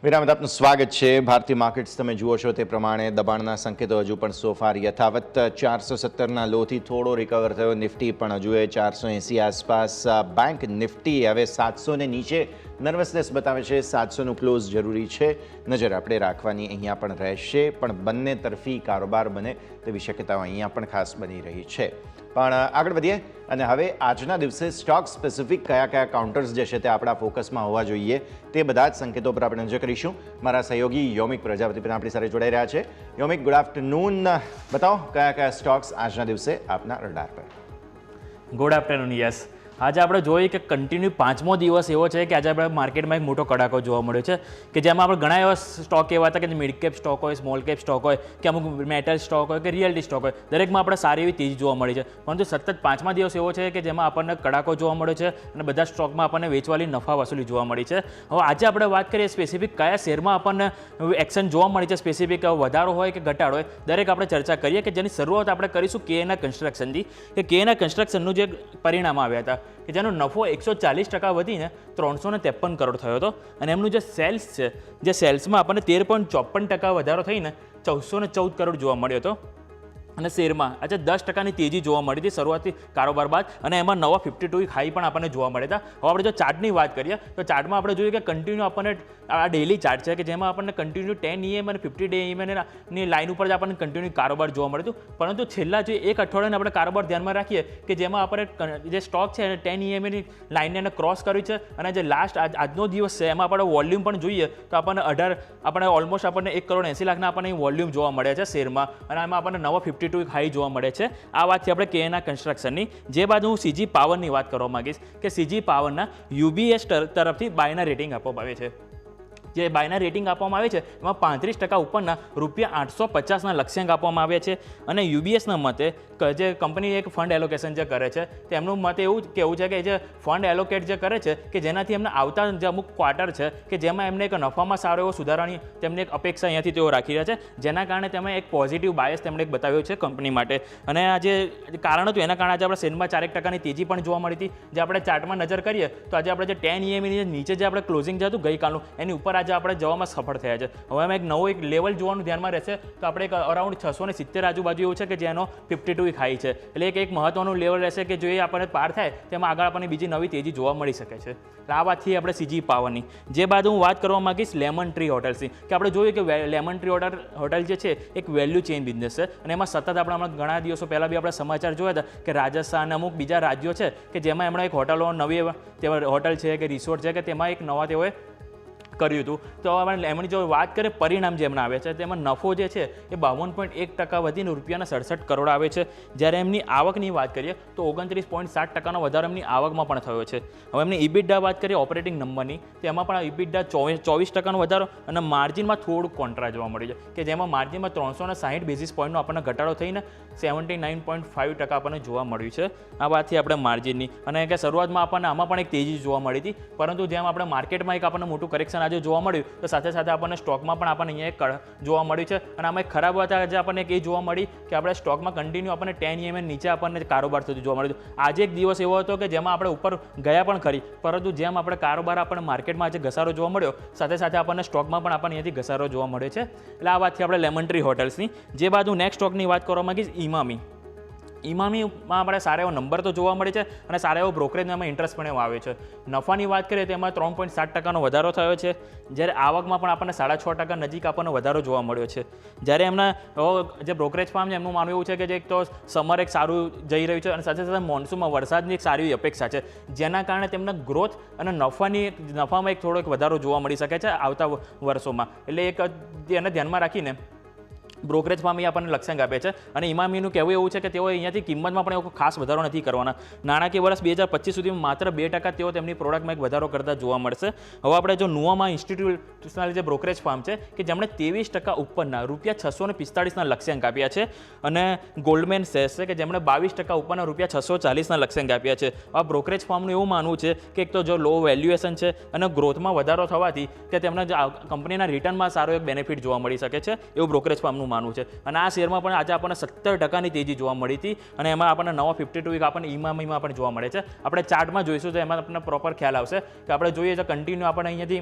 વિરામ આપનું સ્વાગત છે. ભારતીય માર્કેટ્સ તમે જુઓ છો તે પ્રમાણે દબાણના સંકેતો હજુ પણ સોફાર યથાવત. 470ના લોથી થોડો રિકવર થયો નિફ્ટી, પણ હજુ એ 480 આસપાસ. બેંક નિફ્ટી હવે 700ને નીચે નર્વસનેસ બતાવે છે. 700નું ક્લોઝ જરૂરી છે. નજર આપણે રાખવાની અહીંયા પણ રહેશે, પણ બંને તરફી કારોબાર બને તેવી શક્યતાઓ અહીંયા પણ ખાસ બની રહી છે. પણ આગળ વધીએ અને હવે આજના દિવસે સ્ટોક સ્પેસિફિક કયા કાઉન્ટર્સ જે છે તે આપણા ફોકસમાં હોવા જોઈએ તે બધા જ સંકેતો પર આપણે નજર કરીશું. મારા સહયોગી યોમિક પ્રજાપતિ પણ આપણી સાથે જોડાઈ રહ્યા છે. યોમિક, ગુડ આફ્ટરનૂન. બતાવો કયા સ્ટોક્સ આજના દિવસે આપના રડાર પર. Good afternoon. યસ, આજે આપણે જોઈએ કે કન્ટિન્યુ 5મો દિવસ એવો છે કે આજે આપણે માર્કેટમાં એક મોટો કડાકો જોવા મળ્યો છે કે જેમાં આપણે ઘણા એવા સ્ટોક એવા હતા કે મિડ કેપ સ્ટોક હોય, સ્મોલ કેપ સ્ટોક હોય કે અમુક મેટલ સ્ટોક હોય કે રિયલ્ટી સ્ટોક હોય, દરેકમાં આપણે સારી એવી તેજી જોવા મળી છે. પરંતુ સતત 5મા દિવસ એવો છે કે જેમાં આપણને કડાકો જોવા મળ્યો છે અને બધા સ્ટોકમાં આપણને વેચવાલી નફા વસૂલી જોવા મળી છે. હવે આજે આપણે વાત કરીએ સ્પેસિફિક કયા શેરમાં આપણને એક્શન જોવા મળી છે, સ્પેસિફિક વધારો હોય કે ઘટાડો હોય, દરેક આપણે ચર્ચા કરીએ કે જેની શરૂઆત આપણે કરીશું કેએના કન્સ્ટ્રક્શનથી. કે કેએના કન્સ્ટ્રક્શનનું જે પરિણામ આવ્યા હતા કે જેનો નફો 140% વધીને 353 કરોડ થયો હતો અને એમનું જે સેલ્સ છે, જે સેલ્સમાં આપણને 13.54% વધારો થઈને 1414 કરોડ જોવા મળ્યો હતો અને શેરમાં આજે 10%ની તેજી જોવા મળી હતી શરૂઆતી કારોબાર બાદ અને એમાં નવા 52 હાઈ પણ આપણને જોવા મળ્યા હતા. હવે આપણે જો ચાર્ટની વાત કરીએ તો ચાર્ટમાં આપણે જોઈએ કે કન્ટિન્યુ આપણને આ ડેલી ચાર્ટ છે કે જેમાં આપણને કન્ટિન્યુ 10 EM અને 50 ડે EMની લાઇન ઉપર જ આપણને કન્ટિન્યુ કારોબાર જોવા મળ્યું હતું. પરંતુ છેલ્લા જે એક અઠવાડિયાને આપણે કારોબાર ધ્યાનમાં રાખીએ કે જેમાં આપણે જે સ્ટોક છે એને 10 EMની લાઇનને ક્રોસ કરી છે અને જે લાસ્ટ આજનો દિવસ છે એમાં આપણે વોલ્યુમ પણ જોઈએ તો આપણને ઓલમોસ્ટ આપણને 1.80 લાખના આપણને વોલ્યુમ જોવા મળ્યા છે શેરમાં અને એમાં આપણને નવા 52 હાઈ જોવા મળે છે. આ વાત છે આપણે કેએના કન્સ્ટ્રક્શનની. જે બાદ હું સીજી પાવરની વાત કરવા માંગીશ કે સીજી પાવરના UBS તરફથી બાયના રેટિંગ આપવામાં આવે છે. જે બાયના રેટિંગ આપવામાં આવે છે એમાં 35% ઉપરના ₹850ના લક્ષ્યાંક આપવામાં આવ્યા છે અને યુબીએસના મતે જે કંપની એક ફંડ એલોકેશન જે કરે છે તેમનું મત એવું કહેવું છે કે જે ફંડ એલોકેટ જે કરે છે કે જેનાથી એમને આવતા જે અમુક ક્વાર્ટર છે કે જેમાં એમને એક નફામાં સારો એવો સુધારાની તેમની એક અપેક્ષા અહીંયાથી તેઓ રાખી રહ્યા છે, જેના કારણે તેમણે એક પોઝિટિવ બાયસ તેમણે એક બતાવ્યો છે કંપની માટે. અને આ જે કારણ હતું એના કારણે આજે આપણે શેરમાં 4% તેજી પણ જોવા મળી હતી. જે આપણે ચાર્ટમાં નજર કરીએ તો આજે આપણે જે 10 EMની નીચે જે આપણે ક્લોઝિંગ જે હતું ગઈકાલનું એની ઉપર આજે આપણે જવામાં સફળ થયા છે. હવે એમાં એક નવો એક લેવલ જોવાનું ધ્યાનમાં રહેશે તો આપણે એક અરાઉન્ડ 670 આજુબાજુ એવું છે કે જેનો 52 હાઈ છે, એટલે એક મહત્વનું લેવલ રહેશે કે જો એ આપણને પાર થાય તેમાં આગળ આપણને બીજી નવી તેજી જોવા મળી શકે છે. આ વાત થી આપણે સીજી પાવરની. જે બાદ હું વાત કરવા માંગીશ લેમન ટ્રી હોટેલ્સની કે આપણે જોઈએ કે લેમન ટ્રી હોટેલ જે છે એક વેલ્યુ ચેઇન બિઝનેસ છે અને એમાં સતત આપણે હમણાં ઘણા દિવસો પહેલાં બી આપણે સમાચાર જોયા હતા કે રાજસ્થાન અમુક બીજા રાજ્યો છે કે જેમાં એમણે એક હોટલો નવી હોટલ છે કે રિસોર્ટ છે કે તેમાં એક નવા તેઓએ કર્યું હતું. તો એમની જો વાત કરીએ પરિણામ જે એમના આવે છે તેમાં નફો જે છે એ 52.1% વધીને ₹67 કરોડ આવે છે. જ્યારે એમની આવકની વાત કરીએ તો 29.7%નો વધારો એમની આવકમાં પણ થયો છે. હવે એમની ઇબિડા વાત કરીએ ઓપરેટિંગ નંબરની તો એમાં પણ ઇબિડા 24%નો વધારો અને માર્જિનમાં થોડુંક કોન્ટ્રા જોવા મળ્યું છે કે જેમાં માર્જિનમાં 360 બેઝિસ પોઈન્ટનો આપણને ઘટાડો થઈને 79.5% આપણને જોવા મળ્યું છે. આ વાતથી આપણે માર્જિનની અને કે શરૂઆતમાં આપણને આમાં પણ એક તેજી જોવા મળી હતી, પરંતુ જેમ આપણે માર્કેટમાં એક આપણને મોટું કરેક્શન આજે જોવા મળ્યું તો સાથે સાથે આપણને સ્ટોકમાં પણ આપણને અહીંયા એક જોવા મળ્યું છે. અને આમાં એક ખરાબ વાત આજે આપણને એક એ જોવા મળી કે આપણે સ્ટોકમાં કન્ટિન્યુ આપણને 10 EM નીચે આપણને કારોબાર થતું જોવા મળ્યું. આજે એક દિવસ એવો હતો કે જેમાં આપણે ઉપર ગયા પણ ખરી, પરંતુ જેમ આપણે કારોબાર આપણને માર્કેટમાં આજે ઘસારો જોવા મળ્યો સાથે સાથે આપણને સ્ટોકમાં પણ આપણને અહીંયાથી ઘસારો જોવા મળ્યો છે. એટલે આ વાતથી આપણે લેમન ટ્રી હોટેલ્સની. જે બાદ હું નેક્સ્ટ સ્ટોકની વાત કરવા માંગીશ ઇમામીમાં આપણે સારા એવો નંબર તો જોવા મળે છે અને સારા એવો બ્રોકરેજનો એમાં ઇન્ટરેસ્ટ પણ એવો આવે છે. નફાની વાત કરીએ તો એમાં 3.7%નો વધારો થયો છે, જ્યારે આવકમાં પણ આપણને 6.5% નજીક આપણને વધારો જોવા મળ્યો છે. જ્યારે એમના જે બ્રોકરેજ ફાર્મ છે એમનું માનવું એવું છે કે જે એક તો સમર એક સારું જઈ રહ્યું છે અને સાથે સાથે મોન્સૂનમાં વરસાદની એક સારી એવી અપેક્ષા છે, જેના કારણે તેમના ગ્રોથ અને નફામાં એક થોડો વધારો જોવા મળી શકે છે આવતા વર્ષોમાં. એટલે એક એને ધ્યાનમાં રાખીને બ્રોકરેજ ફાર્મ આપણને લક્ષ્યાંક આપે છે અને ઇમામીનું કહેવું એવું છે કે તેઓ અહીંયાથી કિંમતમાં પણ એવો ખાસ વધારો નથી કરવાના. નાણાકીય વર્ષ 2025 સુધીમાં માત્ર 2% તેઓ તેમની પ્રોડક્ટમાં એક વધારો કરતા જોવા મળશે. હવે આપણે જો નુઆમાં ઇન્સ્ટિટ્યુશનલ જે બ્રોકરેજ ફાર્મ છે કે જેમણે 23% ઉપરના ₹645ના લક્ષ્યાંક આપ્યા છે અને ગોલ્ડમેન સેસ છે કે જેમણે 22% ઉપરના ₹640ના લક્ષ્યાંક આપ્યા છે. આ બ્રોકરેજ ફાર્મનું એવું માનવું છે કે એક તો જો લો વેલ્યુએશન છે અને ગ્રોથમાં વધારો થવાથી કે તેમના કંપનીના રિટર્નમાં સારો એક બેનિફિટ જોવા મળી શકે છે એવું બ્રોકરેજ ફાર્મનું માનવું છે. અને આ શેરમાં પણ આજે આપણને 17%ની તેજી જોવા મળી હતી અને એમાં આપણને નવા 52 વીક આપણને ઇમામીમાં પણ જોવા મળે છે. આપણે ચાર્ટમાં જોઈશું તો એમાં આપણને પ્રોપર ખ્યાલ આવશે કે આપણે જોઈએ તો કન્ટિન્યુ આપણે અહીંયાથી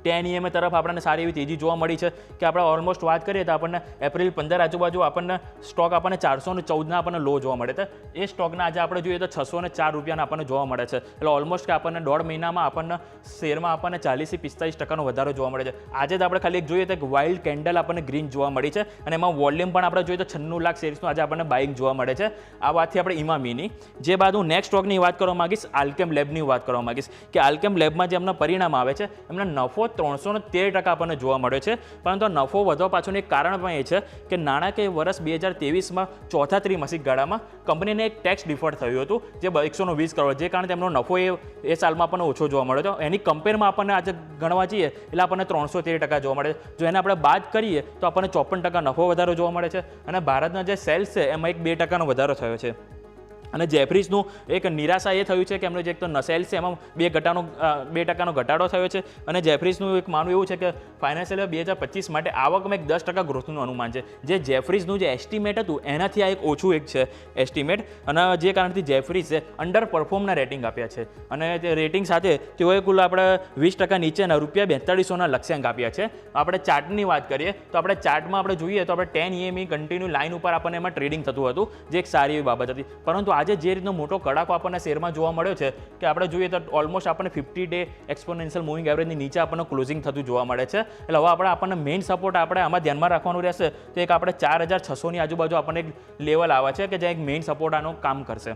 10 EMA તરફ આપણને સારી એવી તેજી જોવા મળી છે કે આપણે ઓલમોસ્ટ વાત કરીએ તો આપણને એપ્રિલ 15 આજુબાજુ આપણને સ્ટોક આપણને 414 આપણને લો જોવા મળે છે. એ સ્ટોકના આજે આપણે જોઈએ તો 604 રૂપિયાના આપણને જોવા મળે છે. એટલે ઓલમોસ્ટ કે આપણને 1.5 મહિનામાં આપણને શેરમાં આપણને 40 થી 45% વધારો જોવા મળે છે. આજે જ આપણે ખાલી એક જોઈએ તો એક વાઇલ્ડ કેન્ડલ આપણને ગ્રીન જોવા મળી છે અને એમાં વોલ્યુમ પણ આપણે જોઈએ તો 96 લાખ શેર્સનું આજે આપણને બાઇંગ જોવા મળે છે. આ વાતથી આપણે ઇમામીની જે બાદ હું નેક્સ્ટ સ્ટોકની વાત કરવા માંગીશ, આલ્કેમ લેબની વાત કરવા માંગીશ કે આલ્કેમ લેબમાં જે એમના પરિણામ આવે છે એમનો નફો 313% આપણને જોવા મળ્યો છે. પરંતુ નફો વધવા પાછળનું એક કારણ પણ એ છે કે નાણાકીય વર્ષ 2023માં ચોથા ત્રિમાસિક ગાળામાં કંપનીને એક ટેક્સ ડિફોલ્ટ થયું હતું જે 120 કરોડ, જે કારણે તેમનો નફો એ સાલમાં આપણને ઓછો જોવા મળ્યો હતો. એની કમ્પેરમાં આપણને આજે ગણવા જઈએ એટલે આપણને 313% જોવા મળે છે. જો એને આપણે બાદ કરીએ તો આપણને 54% નફો વધારો જોવા મળે છે અને ભારતના જે સેલ્સ છે એમાં એક 2% વધારો થયો છે. અને જેફરીઝનું એક નિરાશા એ થયું છે કે એમનો જે એક તો સેલ્સ છે એમાં 2% ઘટાડો થયો છે અને જેફરીઝનું એક માનવું એવું છે કે ફાઇનાન્શિયલ યર 2025 માટે આવકમાં એક 10% ગ્રોથનું અનુમાન છે. જે જેફરીઝનું જે એસ્ટિમેટ હતું એનાથી આ એક ઓછું એક છે એસ્ટિમેટ અને જે કારણથી જેફરીઝે અંડર પરફોર્મના રેટિંગ આપ્યા છે અને તે રેટિંગ સાથે તેઓએ કુલ આપણે 20% નીચેના ₹4200ના લક્ષ્યાંક આપ્યા છે. આપણે ચાર્ટની વાત કરીએ તો આપણે ચાર્ટમાં આપણે જોઈએ તો આપણે 10 EMA કન્ટિન્યુ લાઇન ઉપર આપણને એમાં ટ્રેડિંગ થતું હતું જે એક સારી એવી બાબત હતી. પરંતુ આજે જે રીતનો મોટો કડાકો આપણને શેરમાં જોવા મળ્યો છે કે આપણે જોઈએ તો ઓલમોસ્ટ આપણને 50-day એક્સપોનેન્શિયલ મૂવિંગ એવરેજની નીચે આપણને ક્લોઝિંગ થતું જોવા મળે છે. એટલે હવે આપણને મેઇન સપોર્ટ આપણે આમાં ધ્યાનમાં રાખવાનું રહેશે તો એક આપણે 4600ની આજુબાજુ આપણને એક લેવલ આવે છે કે જ્યાં એક મેઇન સપોર્ટ આનું કામ કરશે.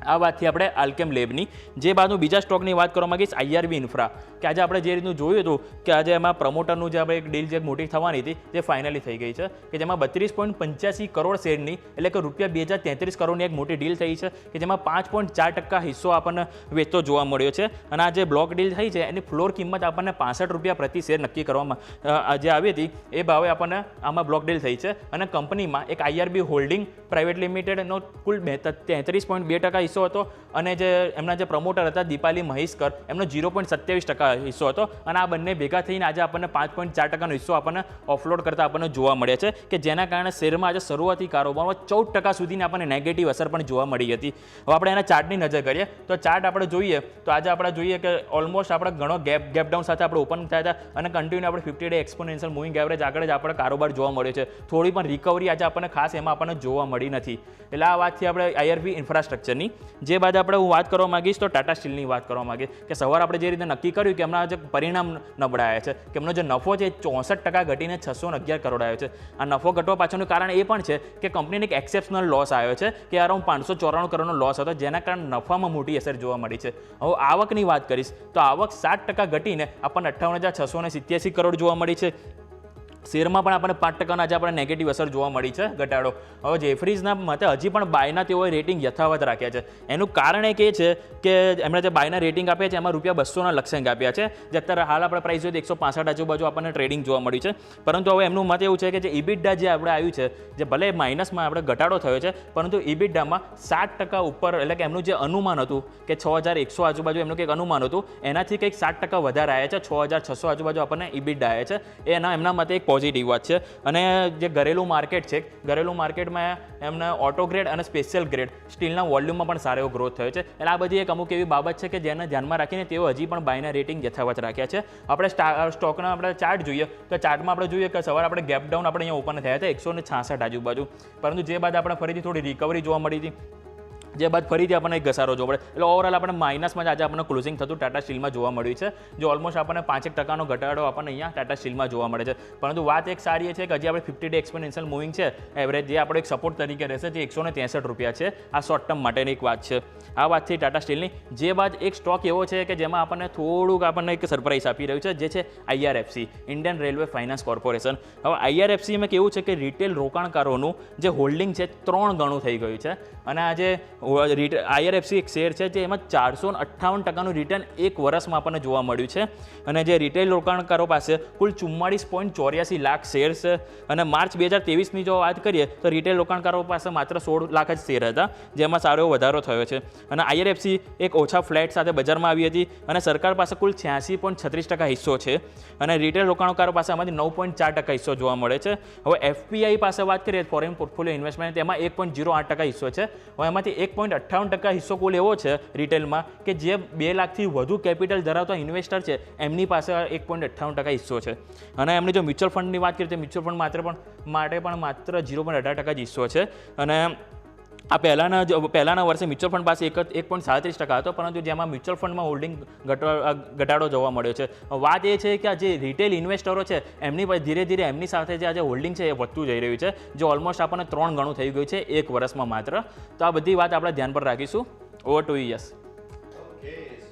આ વાતથી આપણે આલ્કેમ લેબની જે બાદનું બીજા સ્ટોકની વાત કરવા માંગીશ IRB ઇન્ફ્રા કે આજે આપણે જે રીતનું જોયું હતું કે આજે એમાં પ્રમોટરનું જે આપણે એક ડીલ જે મોટી થવાની હતી જે ફાઇનલી થઈ ગઈ છે કે જેમાં 32.85 કરોડ શેરની એટલે કે ₹2033 કરોડની એક મોટી ડીલ થઈ છે કે જેમાં 5.4% હિસ્સો આપણને વેચતો જોવા મળ્યો છે. અને આ જે બ્લોક ડીલ થઈ છે એની ફ્લોર કિંમત આપણને ₹65 પ્રતિ શેર નક્કી કરવામાં જે આવી હતી એ ભાવે આપણને આમાં બ્લોક ડીલ થઈ છે અને કંપનીમાં એક IRB હોલ્ડિંગ પ્રાઇવેટ લિમિટેડનો કુલ 33.2% હિસ્સો હતો અને જે એમના જે પ્રમોટર હતા દીપાલી મહેશ્કર એમનો 0.27% હિસ્સો હતો અને આ બંને ભેગા થઈને આજે આપણને 5.4%નો હિસ્સો આપણને ઓફલોડ કરતા આપણને જોવા મળે છે કે જેના કારણે શેરમાં આજે શરૂઆતી કારોબારમાં 14% સુધીની આપણને નેગેટિવ અસર પણ જોવા મળી હતી. હવે આપણે એના ચાર્ટની નજર કરીએ તો ચાર્ટ આપણે જોઈએ તો આજે આપણે જોઈએ કે ઓલમોસ્ટ આપણે ઘણો ગેપ ડાઉન સાથે આપણે ઓપન થયા હતા અને કન્ટિન્યુ આપણે 50-day એક્સપોનેન્શિયલ મૂવિંગ એવરેજ આગળ જ આપણે કારોબાર જોવા મળ્યો છે. થોડી પણ રિકવરી આજે આપણને ખાસ એમાં આપણને જોવા મળી નથી. એટલે આ વાતથી આપણે IRB ઇન્ફ્રાસ્ટ્રક્ચરની જે બાદ આપણે હું વાત કરવા માંગીશ તો ટાટા સ્ટીલની વાત કરવા માંગીશ કે સવારે આપણે જે રીતે નક્કી કર્યું કે એમના જે પરિણામ નબળા આવ્યા છે કે એમનો જે નફો છે 64% ઘટીને 611 કરોડ આવ્યો છે. આ નફો ઘટવા પાછળનું કારણ એ પણ છે કે કંપનીને એક એક્સેપ્શનલ લોસ આવ્યો છે કે અરાઉન્ડ 594 કરોડનો લોસ હતો જેના કારણે નફામાં મોટી અસર જોવા મળી છે. હવે આવકની વાત કરીશ તો આવક 7% ઘટીને આપણને 58,687 કરોડ જોવા મળી છે. શેરમાં પણ આપણને 5% આજે આપણે નેગેટિવ અસર જોવા મળી છે ઘટાડો. હવે જેફરીઝના મતે હજી પણ બાયના તેઓએ રેટિંગ યથાવત રાખ્યા છે. એનું કારણ એક એ છે કે એમણે જે બાયના રેટિંગ આપ્યા છે એમાં ₹200ના લક્ષ્યાંક આપ્યા છે જે અત્યારે હાલ આપણે પ્રાઇસ જોઈએ 165 આજુબાજુ આપણને ટ્રેડિંગ જોવા મળ્યું છે. પરંતુ હવે એમનું મત એવું છે કે જે ઇબિડા જે આપણે આવ્યું છે જે ભલે માઇનસમાં આપણે ઘટાડો થયો છે પરંતુ ઇબિડામાં 7% ઉપર એટલે કે એમનું જે અનુમાન હતું કે 6100 આજુબાજુ એમનું કંઈક અનુમાન હતું એનાથી કંઈક 7% વધારે આવ્યા છે. 6600 આજુબાજુ આપણને ઇબિડા આવ્યા છે. એમના મતે એક પોઝિટિવ વાત છે. અને જે ઘરેલું માર્કેટ છે ઘરેલું માર્કેટમાં એમને ઓટો ગ્રેડ અને સ્પેશિયલ ગ્રેડ સ્ટીલના વોલ્યુમમાં પણ સારો એવો ગ્રોથ થયો છે. એટલે આ બધી એક અમુક એવી બાબત છે કે જેને ધ્યાનમાં રાખીને તેઓ હજી પણ બાયના રેટિંગ યથાવત રાખ્યા છે. આપણે સ્ટોકના આપણે ચાર્ટ જોઈએ તો ચાર્ટમાં આપણે જોઈએ કે સવારે આપણે ગેપ ડાઉન આપણે અહીંયા ઓપન થયા હતા 166 આજુબાજુ પરંતુ જે બાદ આપણે ફરીથી થોડી રિકવરી જોવા મળી હતી જે બાદ ફરીથી આપણને એક ઘસારો જોવા મળે એટલે ઓવરઓલ આપણે માઇનસમાં જ આજે આપણને ક્લોઝિંગ થતું ટાટા સ્ટીલમાં જોવા મળ્યું છે. જે ઓલમોસ્ટ આપણને 5% ઘટાડો આપણને અહીંયા ટાટા સ્ટીલમાં જોવા મળે છે. પરંતુ વાત એક સારી છે કે હજી આપણે 50-day એક્સપોનેન્શિયલ મૂવિંગ છે એવરેજ જે આપણો એક સપોર્ટ તરીકે રહેશે જે ₹163 છે. આ શોર્ટ ટર્મ માટેની એક વાત છે. આ વાત છે ટાટા સ્ટીલની. જે બાદ એક સ્ટોક એવો છે કે જેમાં આપણને થોડુંક આપણને એક સરપ્રાઈઝ આપી રહ્યું છે જે છે IRFC Indian railway finance corporation. હવે IRFCમાં કેવું છે કે રિટેલ રોકાણકારોનું જે હોલ્ડિંગ છે 3 ગણું થઈ ગયું છે અને આજે IRFC એક શેર છે જે એમાં 458%નું રિટર્ન એક વર્ષમાં આપણને જોવા મળ્યું છે. અને જે રિટેલ રોકાણકારો પાસે કુલ 44.84 લાખ શેર છે અને માર્ચ 2023ની જો વાત કરીએ તો રિટેલ રોકાણકારો પાસે માત્ર 16 લાખ જ શેર હતા જેમાં સારો એવો વધારો થયો છે. અને IRFC એક ઓછા ફ્લેટ સાથે બજારમાં આવી હતી અને સરકાર પાસે કુલ 86.36% હિસ્સો છે અને રિટેલ રોકાણકારો પાસે આમાંથી 9.4% હિસ્સો જોવા મળે છે. હવે FPI પાસે વાત કરીએ ફોરેન પોર્ટફોલિયો ઇન્વેસ્ટમેન્ટ તેમાં 1.08% હિસ્સો છે. હવે એમાંથી એક 1.58% હિસ્સો કુલ એવો છે રિટેલમાં કે જે 2 લાખથી વધુ કેપિટલ ધરાવતા ઇન્વેસ્ટર છે એમની પાસે 1.58% હિસ્સો છે. અને એમની જો મ્યુચ્યુઅલ ફંડની વાત કરીએ તો મ્યુચ્યુઅલ ફંડ માટે પણ માત્ર 0.18% જ હિસ્સો છે. અને આ પહેલાના વર્ષે મ્યુચ્યુઅલ ફંડ પાસે 1.37% હતો, પરંતુ જેમાં મ્યુચ્યુઅલ ફંડમાં હોલ્ડિંગ ઘટાડો જોવા મળ્યો છે. વાત એ છે કે આ જે રિટેલ ઇન્વેસ્ટરો છે એમની પાસે ધીરે ધીરે એમની સાથે જે આ જે હોલ્ડિંગ છે એ વધતું જઈ રહ્યું છે, જે ઓલમોસ્ટ આપણને 3 ગણું થઈ ગયું છે 1 વર્ષમાં માત્ર. તો આ બધી વાત આપણે ધ્યાન પર રાખીશું. Over to yes.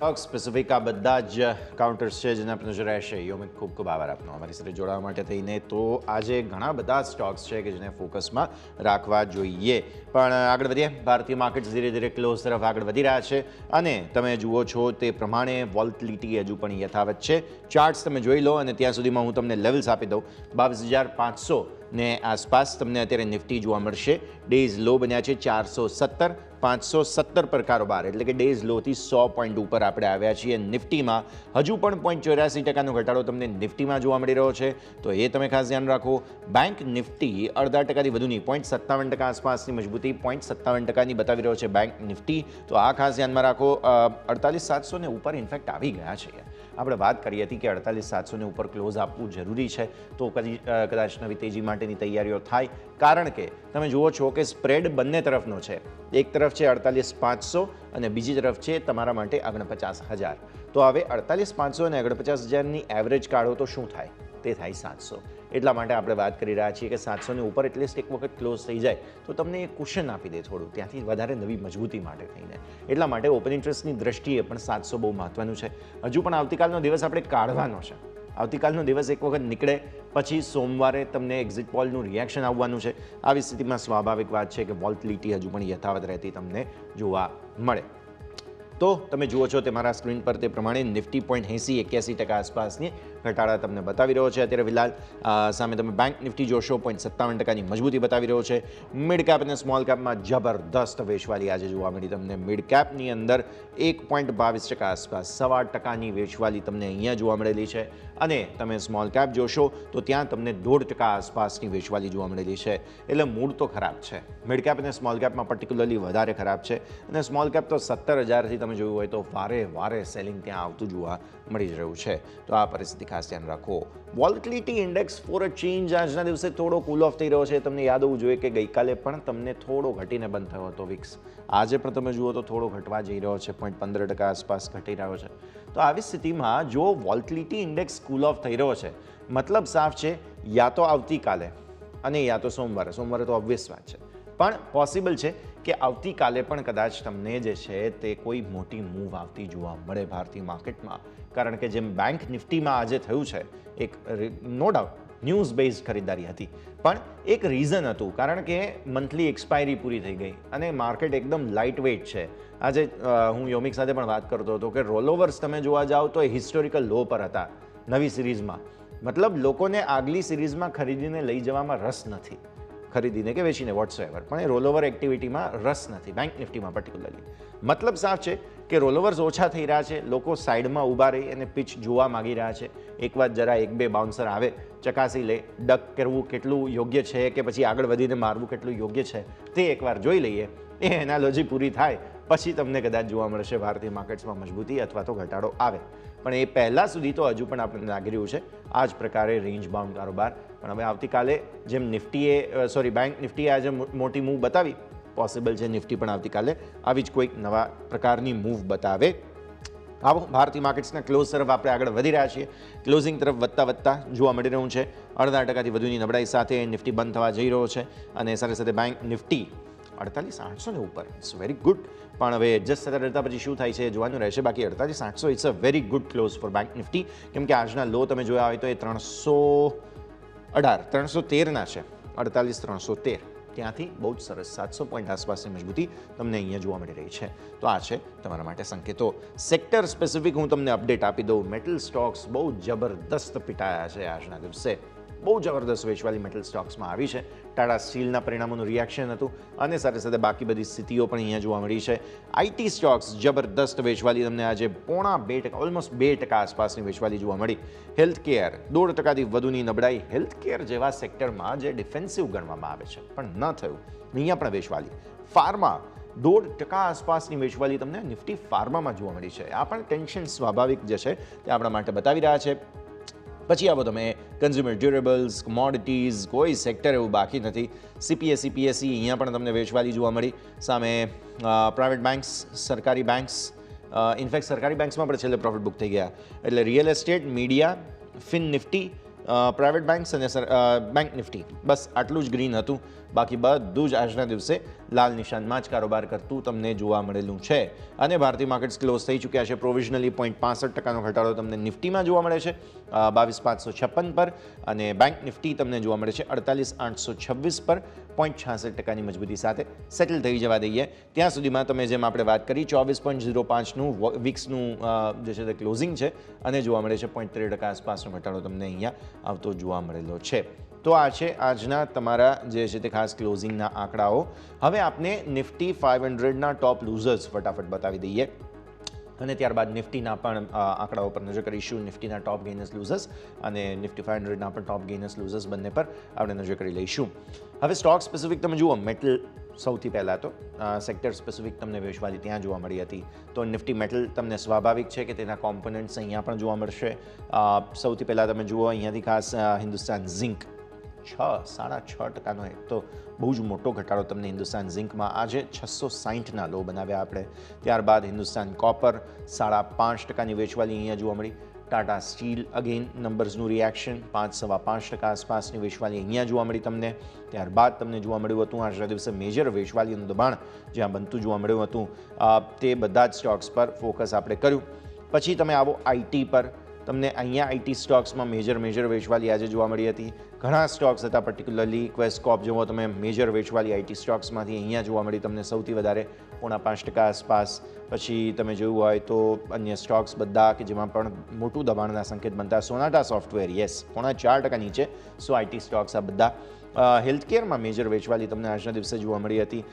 Stock specific આ બધા જ કાઉન્ટર્સ છે જેના પર નજર રહેશે. યોમિત ખૂબ ખૂબ આભાર આપનો અમારી સાથે જોડાવા માટે થઈને. તો આજે ઘણા બધા સ્ટોક્સ છે કે જેને ફોકસમાં રાખવા જોઈએ. પણ આગળ વધીએ. ભારતીય માર્કેટ્સ ધીરે ધીરે ક્લોઝ તરફ આગળ વધી રહ્યા છે અને તમે જુઓ છો તે પ્રમાણે વોલ્ટિલિટી હજુ પણ યથાવત છે. ચાર્ટ્સ તમે જોઈ લો અને ત્યાં સુધીમાં હું તમને લેવલ્સ આપી દઉં. 22,500 ને આસપાસ તમને અત્યારે નિફ્ટી જોવા મળશે. ડેઝ લો બન્યા છે 417, 517 પર કારોબાર, એટલે કે ડેઝ લોથી 100 પોઈન્ટ ઉપર આપણે આવ્યા છીએ. નિફ્ટીમાં હજુ પણ 0.84% ઘટાડો તમને નિફ્ટીમાં જોવા મળી રહ્યો છે, તો એ તમે ખાસ ધ્યાન રાખો. બેંક નિફ્ટી 0.5%થી વધુની 0.57% આસપાસની મજબૂતી 0.57%ની બતાવી રહ્યો છે બેંક નિફ્ટી, તો આ ખાસ ધ્યાનમાં રાખો. 48,700 ને ઉપર ઇનફેક્ટ આવી ગયા છે. આપણે વાત કરી હતી કે 48,700 ને ઉપર ક્લોઝ આપવું જરૂરી છે, તો કદાચ નવી તેજી માટેની તૈયારીઓ થાય. કારણ કે તમે જુઓ છો કે સ્પ્રેડ બંને તરફનો છે. એક તરફ છે 48,500 અને બીજી તરફ છે તમારા માટે 49,000. તો હવે 48,500 અને 49,000ની એવરેજ કાઢો તો શું થાય? તે થાય 700. એટલા માટે આપણે વાત કરી રહ્યા છીએ કે 700 ની ઉપર એટલીસ્ટ એક વખત ક્લોઝ થઈ જાય તો તમને એક કુશન આપી દે થોડું, ત્યાંથી વધારે નવી મજબૂતી માટે થઈને. એટલા માટે ઓપન ઇન્ટરેસ્ટની દ્રષ્ટિએ પણ 700 બહુ મહત્વનું છે. હજુ પણ આવતીકાલનો દિવસ આપણે કાઢવાનો છે. આવતીકાલનો દિવસ એક વખત નીકળે પછી સોમવારે તમને એક્ઝિટ પોલનું રિએક્શન આવવાનું છે. આવી સ્થિતિમાં સ્વાભાવિક વાત છે કે વોલ્ટિલિટી હજુ પણ યથાવત રહેતી તમને જોવા મળે. તો તમે જુઓ છો તે મારા સ્ક્રીન પર તે પ્રમાણે નિફ્ટી 0.80-81% આસપાસની ઘટાડા તમને બતાવી રહ્યો છે અત્યારે ફિલહાલ. સામે તમે બેંક નિફ્ટી જોશો 0.57%ની મજબૂતી બતાવી રહ્યો છે. મિડ કેપ અને સ્મોલ કેપમાં જબરદસ્ત વેચવાલી આજે જોવા મળી તમને. મિડ કેપની અંદર 1.22% આસપાસ 1.25%ની વેચવાલી તમને અહીંયા જોવા મળેલી છે. અને તમે સ્મોલ કેપ જોશો તો ત્યાં તમને 0.5% આસપાસની વેચવાલી જોવા મળેલી છે. એટલે મૂડ તો ખરાબ છે. મિડ કેપ અને સ્મોલ કેપમાં પર્ટિક્યુલરલી વધારે ખરાબ છે. અને સ્મોલ કેપ તો 17,000થી તમે જોયું હોય તો વારે સેલિંગ ત્યાં આવતું જોવા મળી જ રહ્યું છે. તો આ પરિસ્થિતિ ખાસ ધ્યાન રાખો. વોલ્ટિલિટી ઇન્ડેક્સ ફોર અ ચેન્જ આજના દિવસે થોડો કૂલ ઓફ થઈ રહ્યો છે. તમને યાદ હોવું જોઈએ કે ગઈકાલે પણ તમને થોડો ઘટીને બંધ થયો હતો વિક્સ. આજે પણ તમે જુઓ તો થોડો ઘટવા જઈ રહ્યો છે, 0.15% આસપાસ ઘટી રહ્યો છે. તો આવી સ્થિતિમાં જો વોલ્ટિલિટી ઇન્ડેક્સ કૂલ ઓફ થઈ રહ્યો છે, મતલબ સાફ છે યા તો આવતીકાલે અને યા તો સોમવારે તો ઓબ્વિયસ વાત છે, પણ પોસિબલ છે કે આવતીકાલે પણ કદાચ તમને જે છે તે કોઈ મોટી મૂવ આવતી જોવા મળે ભારતીય માર્કેટમાં. કારણ કે જેમ બેંક નિફ્ટીમાં આજે થયું છે, એક નો ડાઉટ ન્યૂઝ બેઝડ ખરીદારી હતી, પણ એક રીઝન હતું. કારણ કે મંથલી એક્સપાયરી પૂરી થઈ ગઈ અને માર્કેટ એકદમ લાઇટ વેઇટ છે. આજે હું યોમિક સાથે પણ વાત કરતો હતો કે રોલઓવર્સ તમે જોવા જાઓ તો એ હિસ્ટોરિકલ લો પર હતા નવી સિરીઝમાં. મતલબ લોકોને આગલી સિરીઝમાં ખરીદીને લઈ જવામાં રસ નથી, ખરીદીને કે વેચીને વોટ્સએવર, પણ એ રોલઓવર એક્ટિવિટીમાં રસ નથી બેંક નિફ્ટીમાં પર્ટિક્યુલરલી. મતલબ સાફ છે કે રોલઓવર્સ ઓછા થઈ રહ્યા છે. લોકો સાઈડમાં ઊભા રહી અને પિચ જોવા માગી રહ્યા છે. એક વાર જરા 1-2 બાઉન્સર આવે ચકાસી લે, ડક કરવું કેટલું યોગ્ય છે કે પછી આગળ વધીને મારવું કેટલું યોગ્ય છે તે એકવાર જોઈ લઈએ. એ એનાલોજી પૂરી થાય પછી તમને કદાચ જોવા મળશે ભારતીય માર્કેટ્સમાં મજબૂતી અથવા તો ઘટાડો આવે. પણ એ પહેલાં સુધી તો હજુ પણ આપણને લાગી રહ્યું છે આ જ પ્રકારે રેન્જ બાઉન્ડ કારોબાર. પણ હવે આવતીકાલે જેમ બેંક નિફ્ટીએ આજે મોટી મૂવ બતાવી, પોસિબલ છે નિફ્ટી પણ આવતીકાલે આવી જ કોઈક નવા પ્રકારની મૂવ બતાવે. આવો ભારતીય માર્કેટ્સના ક્લોઝ તરફ આપણે આગળ વધી રહ્યા છીએ. ક્લોઝિંગ તરફ વધતા જોવા મળી રહ્યું છે. 0.5%થી વધુની નબળાઈ સાથે નિફ્ટી બંધ થવા જઈ રહ્યો છે અને સાથે સાથે બેંક નિફ્ટી 48,800 ને ઉપર. It's very good. પણ હવે એડજસ્ટ થતા રહેતા પછી શું થાય છે જોવાનું રહેશે. બાકી 48,800 it's a very good close for bank Nifty, કેમ કે આજના લો તમે જોયા હોય તો એ 313ના છે. 48,313 ત્યાંથી બહુ જ સરસ 700 પોઈન્ટ આસપાસની મજબૂતી તમને અહીંયા જોવા મળી રહી છે. તો આ છે તમારા માટે સંકેતો. સેક્ટર સ્પેસિફિક હું તમને અપડેટ આપી દઉં. મેટલ સ્ટોક્સ બહુ જબરદસ્ત પીટાયા છે આજના દિવસે. બહુ જબરદસ્ત વેચવાલી મેટલ સ્ટોક્સમાં આવી છે. ટાટા સ્ટીલના પરિણામોનું રિએક્શન હતું અને સાથે સાથે બાકી બધી સ્થિતિઓ પણ અહીંયા જોવા મળી છે. આઈટી સ્ટોક્સ જબરદસ્ત વેચવાલી તમને આજે 0.5%, ઓલમોસ્ટ 2% આસપાસની વેચવાલી જોવા મળી. હેલ્થકેર 1.5%થી વધુની નબળાઈ. હેલ્થકેર જેવા સેક્ટરમાં જે ડિફેન્સિવ ગણવામાં આવે છે પણ ન થયું, અહીંયા પણ વેચવાલી. ફાર્મા 0.5% આસપાસની વેચવાલી તમને નિફ્ટી ફાર્મામાં જોવા મળી છે. આ પણ ટેન્શન સ્વાભાવિક જે છે તે આપણા માટે બતાવી રહ્યા છે. પછી આવો તમે કન્ઝ્યુમર ડ્યુરેબલ્સ, કોમોડિટીઝ, કોઈ સેક્ટર એવું બાકી નથી. CPSE અહીંયા પણ તમને વેચવાલી જોવા મળી. સામે પ્રાઇવેટ બેન્ક્સ, સરકારી બેન્ક્સ, ઇનફેક્ટ સરકારી બેન્ક્સમાં પણ છેલ્લે પ્રોફિટ બુક થઈ ગયા. એટલે real estate, media, fin Nifty, private banks અને બેંક નિફ્ટી, બસ આટલું જ ગ્રીન હતું. બાકી બધું જ આજના દિવસે લાલ નિશાનમાં જ કારોબાર કરતું તમને જોવા મળેલું છે. અને ભારતીય માર્કેટ્સ ક્લોઝ થઈ ચૂક્યા છે. પ્રોવિઝનલી 0.65% ઘટાડો તમને નિફ્ટીમાં જોવા મળે છે 22,556 પર, અને બેંક નિફ્ટી તમને જોવા મળે છે 48,826 પર 0.66%ની મજબૂતી સાથે સેટલ થઈ જવા દઈએ. ત્યાં સુધીમાં તમે જેમ આપણે વાત કરી 24.05નું વિક્સનું જે છે તે ક્લોઝિંગ છે, અને જોવા મળે છે 0.13% આસપાસનો ઘટાડો તમને અહીંયા આવતો જોવા મળેલો છે. તો આ છે આજના તમારા જે છે તે ખાસ ક્લોઝિંગના આંકડાઓ. હવે આપને નિફ્ટી 500ના ટોપ લૂઝર્સ ફટાફટ બતાવી દઈએ, અને ત્યારબાદ નિફ્ટીના પણ આંકડાઓ પર નજર કરીશું. નિફ્ટીના ટોપ ગેઇનર્સ લૂઝર્સ અને નિફ્ટી 500ના પણ ટોપ ગેઇનર્સ લૂઝર્સ બંને પર આપણે નજર કરી લઈશું. હવે સ્ટોક સ્પેસિફિક તમે જુઓ, મેટલ સૌથી પહેલાં તો સેક્ટર સ્પેસિફિક તમને વેચવાલી ત્યાં જોવા મળી હતી. તો નિફ્ટી મેટલ તમને સ્વાભાવિક છે કે તેના કોમ્પોનન્ટ્સ અહીંયા પણ જોવા મળશે. સૌથી પહેલાં તમે જુઓ અહીંયાથી ખાસ હિન્દુસ્તાન ઝિંક 6.5%નો એક તો બહુ જ મોટો ઘટાડો તમને હિન્દુસ્તાન ઝિંકમાં આજે 660ના લો બનાવ્યા આપણે. ત્યારબાદ હિન્દુસ્તાન કોપર 5.5%ની વેચવાલી અહીંયા જોવા મળી. ટાટા સ્ટીલ અગેન નંબર્સનું રિએક્શન 5.5% આસપાસની વેચવાલી અહીંયા જોવા મળી તમને. ત્યારબાદ તમને જોવા મળ્યું હતું આજના દિવસે મેજર વેચવાલીનું દબાણ જ્યાં બનતું જોવા મળ્યું હતું, તે બધા જ સ્ટોક્સ પર ફોકસ આપણે કર્યું. પછી તમે આવો આઈટી પર. તમને અહીંયા આઈટી સ્ટોક્સમાં મેજર વેચવાલી આજે જોવા મળી હતી. ઘણા સ્ટોક્સ હતા, પર્ટિક્યુલરલી ક્વેસ્ટકોપ જેવો તમે મેજર વેચવાલી આઈટી સ્ટોક્સમાંથી અહીંયા જોવા મળી તમને સૌથી વધારે 0.5% આસપાસ. પછી તમે જોયું હોય તો અન્ય સ્ટોક્સ બધા કે જેમાં પણ મોટું દબાણના સંકેત બનતા, સોનાટા સોફ્ટવેર 0.4% નીચે. સો આઈટી સ્ટોક્સ આ બધા. હેલ્થકેરમાં મેજર વેચવાલી તમને આજના દિવસે જોવા મળી હતી.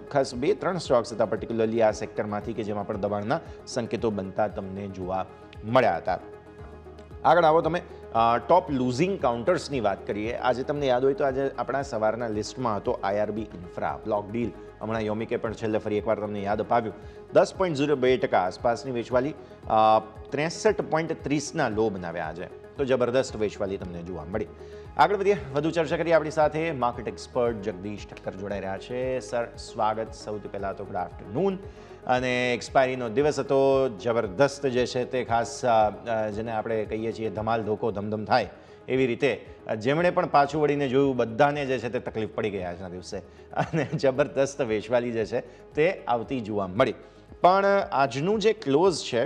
ખાસ 2-3 સ્ટોક્સ હતા પર્ટિક્યુલરલી આ સેક્ટરમાંથી કે જેમાં પણ દબાણના સંકેતો બનતા તમને જોવા મળ્યા હતા. આગળ આવો તમે ટોપ લૂઝિંગ કાઉન્ટર્સની વાત કરીએ. આજે તમને યાદ હોય તો આજે આપણા સવારના લિસ્ટમાં હતો IRB ઇન્ફ્રા બ્લોક ડીલ. હમણાં યોમિકે પણ છેલ્લે ફરી એકવાર તમને યાદ અપાવ્યું. 10.02% આસપાસની વેચવાલી, 63.30ના લો બનાવ્યા આજે. તો જબરદસ્ત વેચવાલી તમને જોવા મળી. આગળ વધીએ, વધુ ચર્ચા કરીએ. આપણી સાથે માર્કેટ એક્સપર્ટ જગદીશ ઠક્કર જોડાઈ રહ્યા છે. સર સ્વાગત. સૌથી પહેલાં તો ગુડ આફ્ટરનૂન. અને એક્સપાયરીનો દિવસ હતો, જબરદસ્ત જે છે તે ખાસ જેને આપણે કહીએ છીએ ધમાલ ધોકો ધમધમ થાય એવી રીતે જેમણે પણ પાછું વળીને જોયું બધાને જે છે તે તકલીફ પડી ગઈ આજના દિવસે, અને જબરદસ્ત વેચવાલી જે છે તે આવતી જોવા મળી. પણ આજનું જે ક્લોઝ છે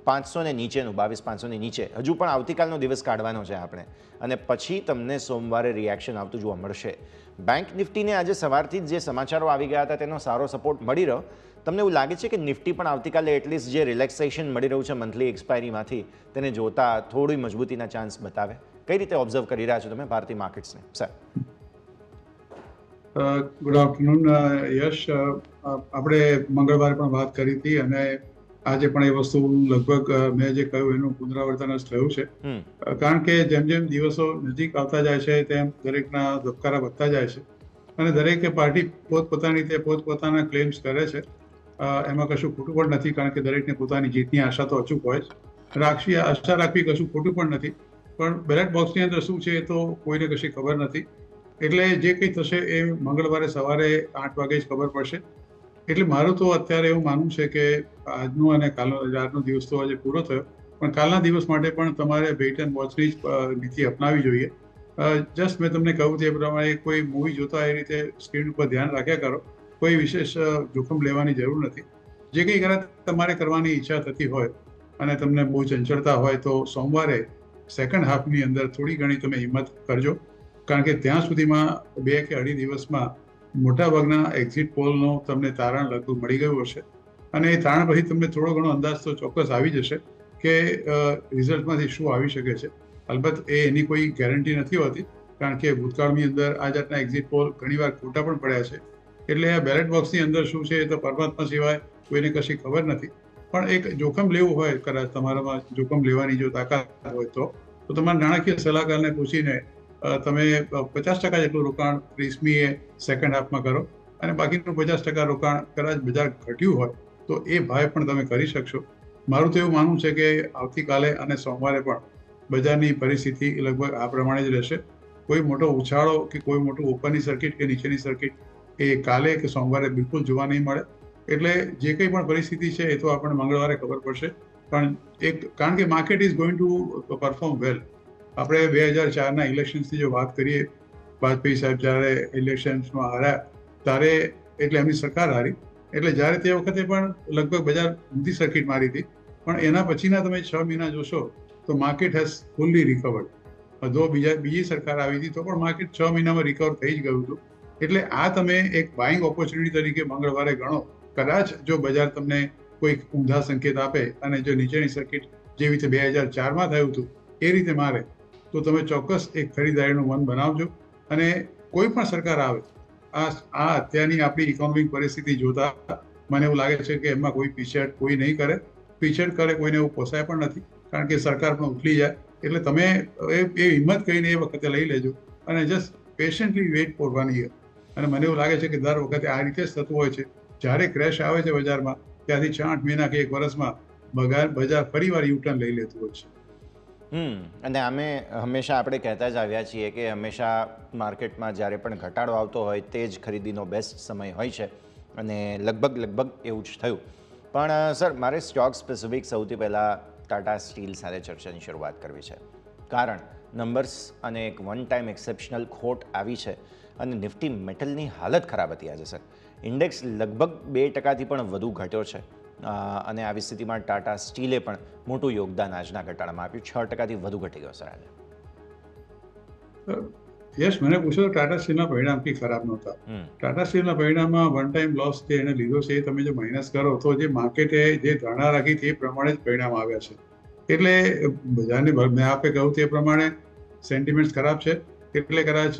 500 ને નીચેનું, 22,500 ની નીચે, હજુ પણ આવતીકાલનો દિવસ કાઢવાનો છે આપણે, અને પછી તમને સોમવારે રિએક્શન આવતું જોવા મળશે. બેંક નિફ્ટીને આજે સવારથી જ જે સમાચારો આવી ગયા હતા તેનો સારો સપોર્ટ મળી રહ્યો. તમને એવું લાગે છે કે નિફ્ટી પણ આવતીકાલે એટલીસ્ટ જે રિલેક્સેશન મળી રહ્યું છે મંથલી એક્સપાયરીમાંથી તેને જોતા થોડી મજબૂતીના ચાન્સ બતાવે? કઈ રીતે ઓબ્ઝર્વ કરી રહ્યા છો તમે ભારતીય માર્કેટ્સને? સર ગુડ આફ્ટરનૂન યશ. આપણે મંગળવારે પણ વાત કરી હતી અને આજે પણ એ વસ્તુ લગભગ મેં જે કહ્યું એનું પુનરાવર્તન જ થયું છે. કારણ કે જેમ જેમ દિવસો નજીક આવતા જાય છે તેમ દરેકના ધબકારા વધતા જાય છે, અને દરેક પાર્ટી પોતપોતાની રીતે પોતપોતાના ક્લેમ્સ કરે છે. એમાં કશું ખોટું પણ નથી, કારણ કે દરેકને પોતાની જીતની આશા તો અચૂક હોય જ. આશા રાખવી કશું ખોટું પણ નથી, પણ બેલેટ બોક્સની અંદર શું છે એ તો કોઈને કશી ખબર નથી. એટલે જે કંઈ થશે એ મંગળવારે સવારે 8 વાગે જ ખબર પડશે. એટલે મારું તો અત્યારે એવું માનવું છે કે આજનો અને આજનો દિવસ તો આજે પૂરો થયો, પણ કાલના દિવસ માટે પણ તમારે વેઇટ એન્ડ વોચની જ નીતિ અપનાવી જોઈએ. જસ્ટ મેં તમને કહ્યું તે પ્રમાણે કોઈ મૂવી જોતા એ રીતે સ્ક્રીન ઉપર ધ્યાન રાખ્યા કરો. કોઈ વિશેષ જોખમ લેવાની જરૂર નથી. જે કંઈ કદાચ તમારે કરવાની ઈચ્છા થતી હોય અને તમને બહુ ચંચળતા હોય તો સોમવારે સેકન્ડ હાફની અંદર થોડી ઘણી તમે હિંમત કરજો, કારણ કે ત્યાં સુધીમાં 2 કે 2.5 દિવસમાં મોટાભાગના એક્ઝિટ પોલનો તમને તારણ લગભગ મળી ગયું હશે, અને એ તારણ પછી તમને થોડો ઘણો અંદાજ તો ચોક્કસ આવી જશે કે રિઝલ્ટમાંથી શું આવી શકે છે. અલબત્ત એની કોઈ ગેરંટી નથી હોતી, કારણ કે ભૂતકાળની અંદર આ જાતના એક્ઝિટ પોલ ઘણીવાર ખોટા પણ પડ્યા છે. એટલે આ બેલેટ બોક્સની અંદર શું છે એ તો પરમાત્મા સિવાય કોઈને કશી ખબર નથી. પણ એક જોખમ લેવું હોય, કદાચ તમારામાં જોખમ લેવાની જો તાકાત હોય તો તમારા નાણાકીય સલાહકારને પૂછીને તમે 50% જેટલું રોકાણ 30મીએ સેકન્ડ હાફમાં કરો, અને બાકીનું 50% રોકાણ કદાચ બજાર ઘટ્યું હોય તો એ ભાવે પણ તમે કરી શકશો. મારું તો એવું માનવું છે કે આવતીકાલે અને સોમવારે પણ બજારની પરિસ્થિતિ લગભગ આ પ્રમાણે જ રહેશે. કોઈ મોટો ઉછાળો કે કોઈ મોટું ઉપરની સર્કિટ કે નીચેની સર્કિટ એ કાલે કે સોમવારે બિલકુલ જોવા નહીં મળે. એટલે જે કંઈ પણ પરિસ્થિતિ છે એ તો આપણને મંગળવારે ખબર પડશે. પણ કારણ કે market is going two perform વેલ. આપણે 2004ના ઇલેક્શન્સની જો વાત કરીએ, વાજપેયી સાહેબ જ્યારે ઇલેક્શન્સમાં હાર્યા ત્યારે એટલે એમની સરકાર હારી, એટલે જ્યારે તે વખતે પણ લગભગ બજાર ઊંધી સર્કિટ મારી હતી. પણ એના પછીના તમે 6 મહિના જોશો તો માર્કેટ હેઝ ફુલ્લી રિકવર્ડ. જો બીજી સરકાર આવી હતી તો પણ માર્કેટ 6 મહિનામાં રિકવર થઈ જ ગયું હતું. એટલે આ તમે એક બાઇંગ ઓપોર્ચ્યુનિટી તરીકે મંગળવારે ગણો. કદાચ જો બજાર તમને કોઈ ઊંધા સંકેત આપે અને જો નીચેની સર્કિટ જેવી રીતે 2004માં થયું હતું એ રીતે મારે તો તમે ચોક્કસ એક ખરીદારીનું મન બનાવજો. અને કોઈ પણ સરકાર આવે, આ અત્યારની આપણી ઇકોનોમિક પરિસ્થિતિ જોતા મને એવું લાગે છે કે એમાં કોઈ પીછેહટ કોઈ નહીં કરે. પીછેહટ કરે કોઈને એવું પોસાય પણ નથી, કારણ કે સરકાર પણ ઉઠલી જાય. એટલે તમે એ હિંમત કરીને એ વખતે લઈ લેજો અને જસ્ટ પેશન્ટલી વેઇટ ફોર 1 year. અને મને એવું લાગે છે કે દર વખતે આ રીતે જ થતું હોય છે. જ્યારે ક્રેશ આવે છે બજારમાં ત્યાંથી 6-8 મહિના કે 1 વર્ષમાં બજાર ફરીવાર યુટર્ન લઈ લેતું હોય છે. અને અમે હંમેશા આપણે કહેતા જ આવ્યા છીએ કે હંમેશા માર્કેટમાં જ્યારે પણ ઘટાડો આવતો હોય તે જ ખરીદીનો બેસ્ટ સમય હોય છે, અને લગભગ એવું જ થયું. પણ સર, મારે સ્ટોક સ્પેસિફિક સૌથી પહેલાં ટાટા સ્ટીલ સાથે ચર્ચાની શરૂઆત કરવી છે. કારણ નંબર્સ અને એક વન ટાઈમ એક્સેપ્શનલ ખોટ આવી છે અને નિફ્ટી મેટલની હાલત ખરાબ હતી આજે સર. ઇન્ડેક્સ લગભગ 2%થી પણ વધુ ઘટ્યો છે, અને આવી સ્થિતિમાં ટાટા સ્ટીલે પણ મોટું યોગદાન આજના ઘટાડામાં આપ્યું. 6%થી વધુ ઘટી ગયો સર આજે. યસ, મને પૂછો તો ટાટા સ્ટીલના પરિણામ કંઈ ખરાબ નહોતા. ટાટા સ્ટીલના પરિણામમાં વન ટાઈમ લોસ જે એને લીધો છે એ તમે જો માઇનસ કરો તો જે માર્કેટે જે ધારણા રાખી તે પ્રમાણે જ પરિણામ આવ્યા છે. એટલે બજારને મેં આપે કહ્યું તે પ્રમાણે સેન્ટિમેન્ટ્સ ખરાબ છે. એટલે કદાચ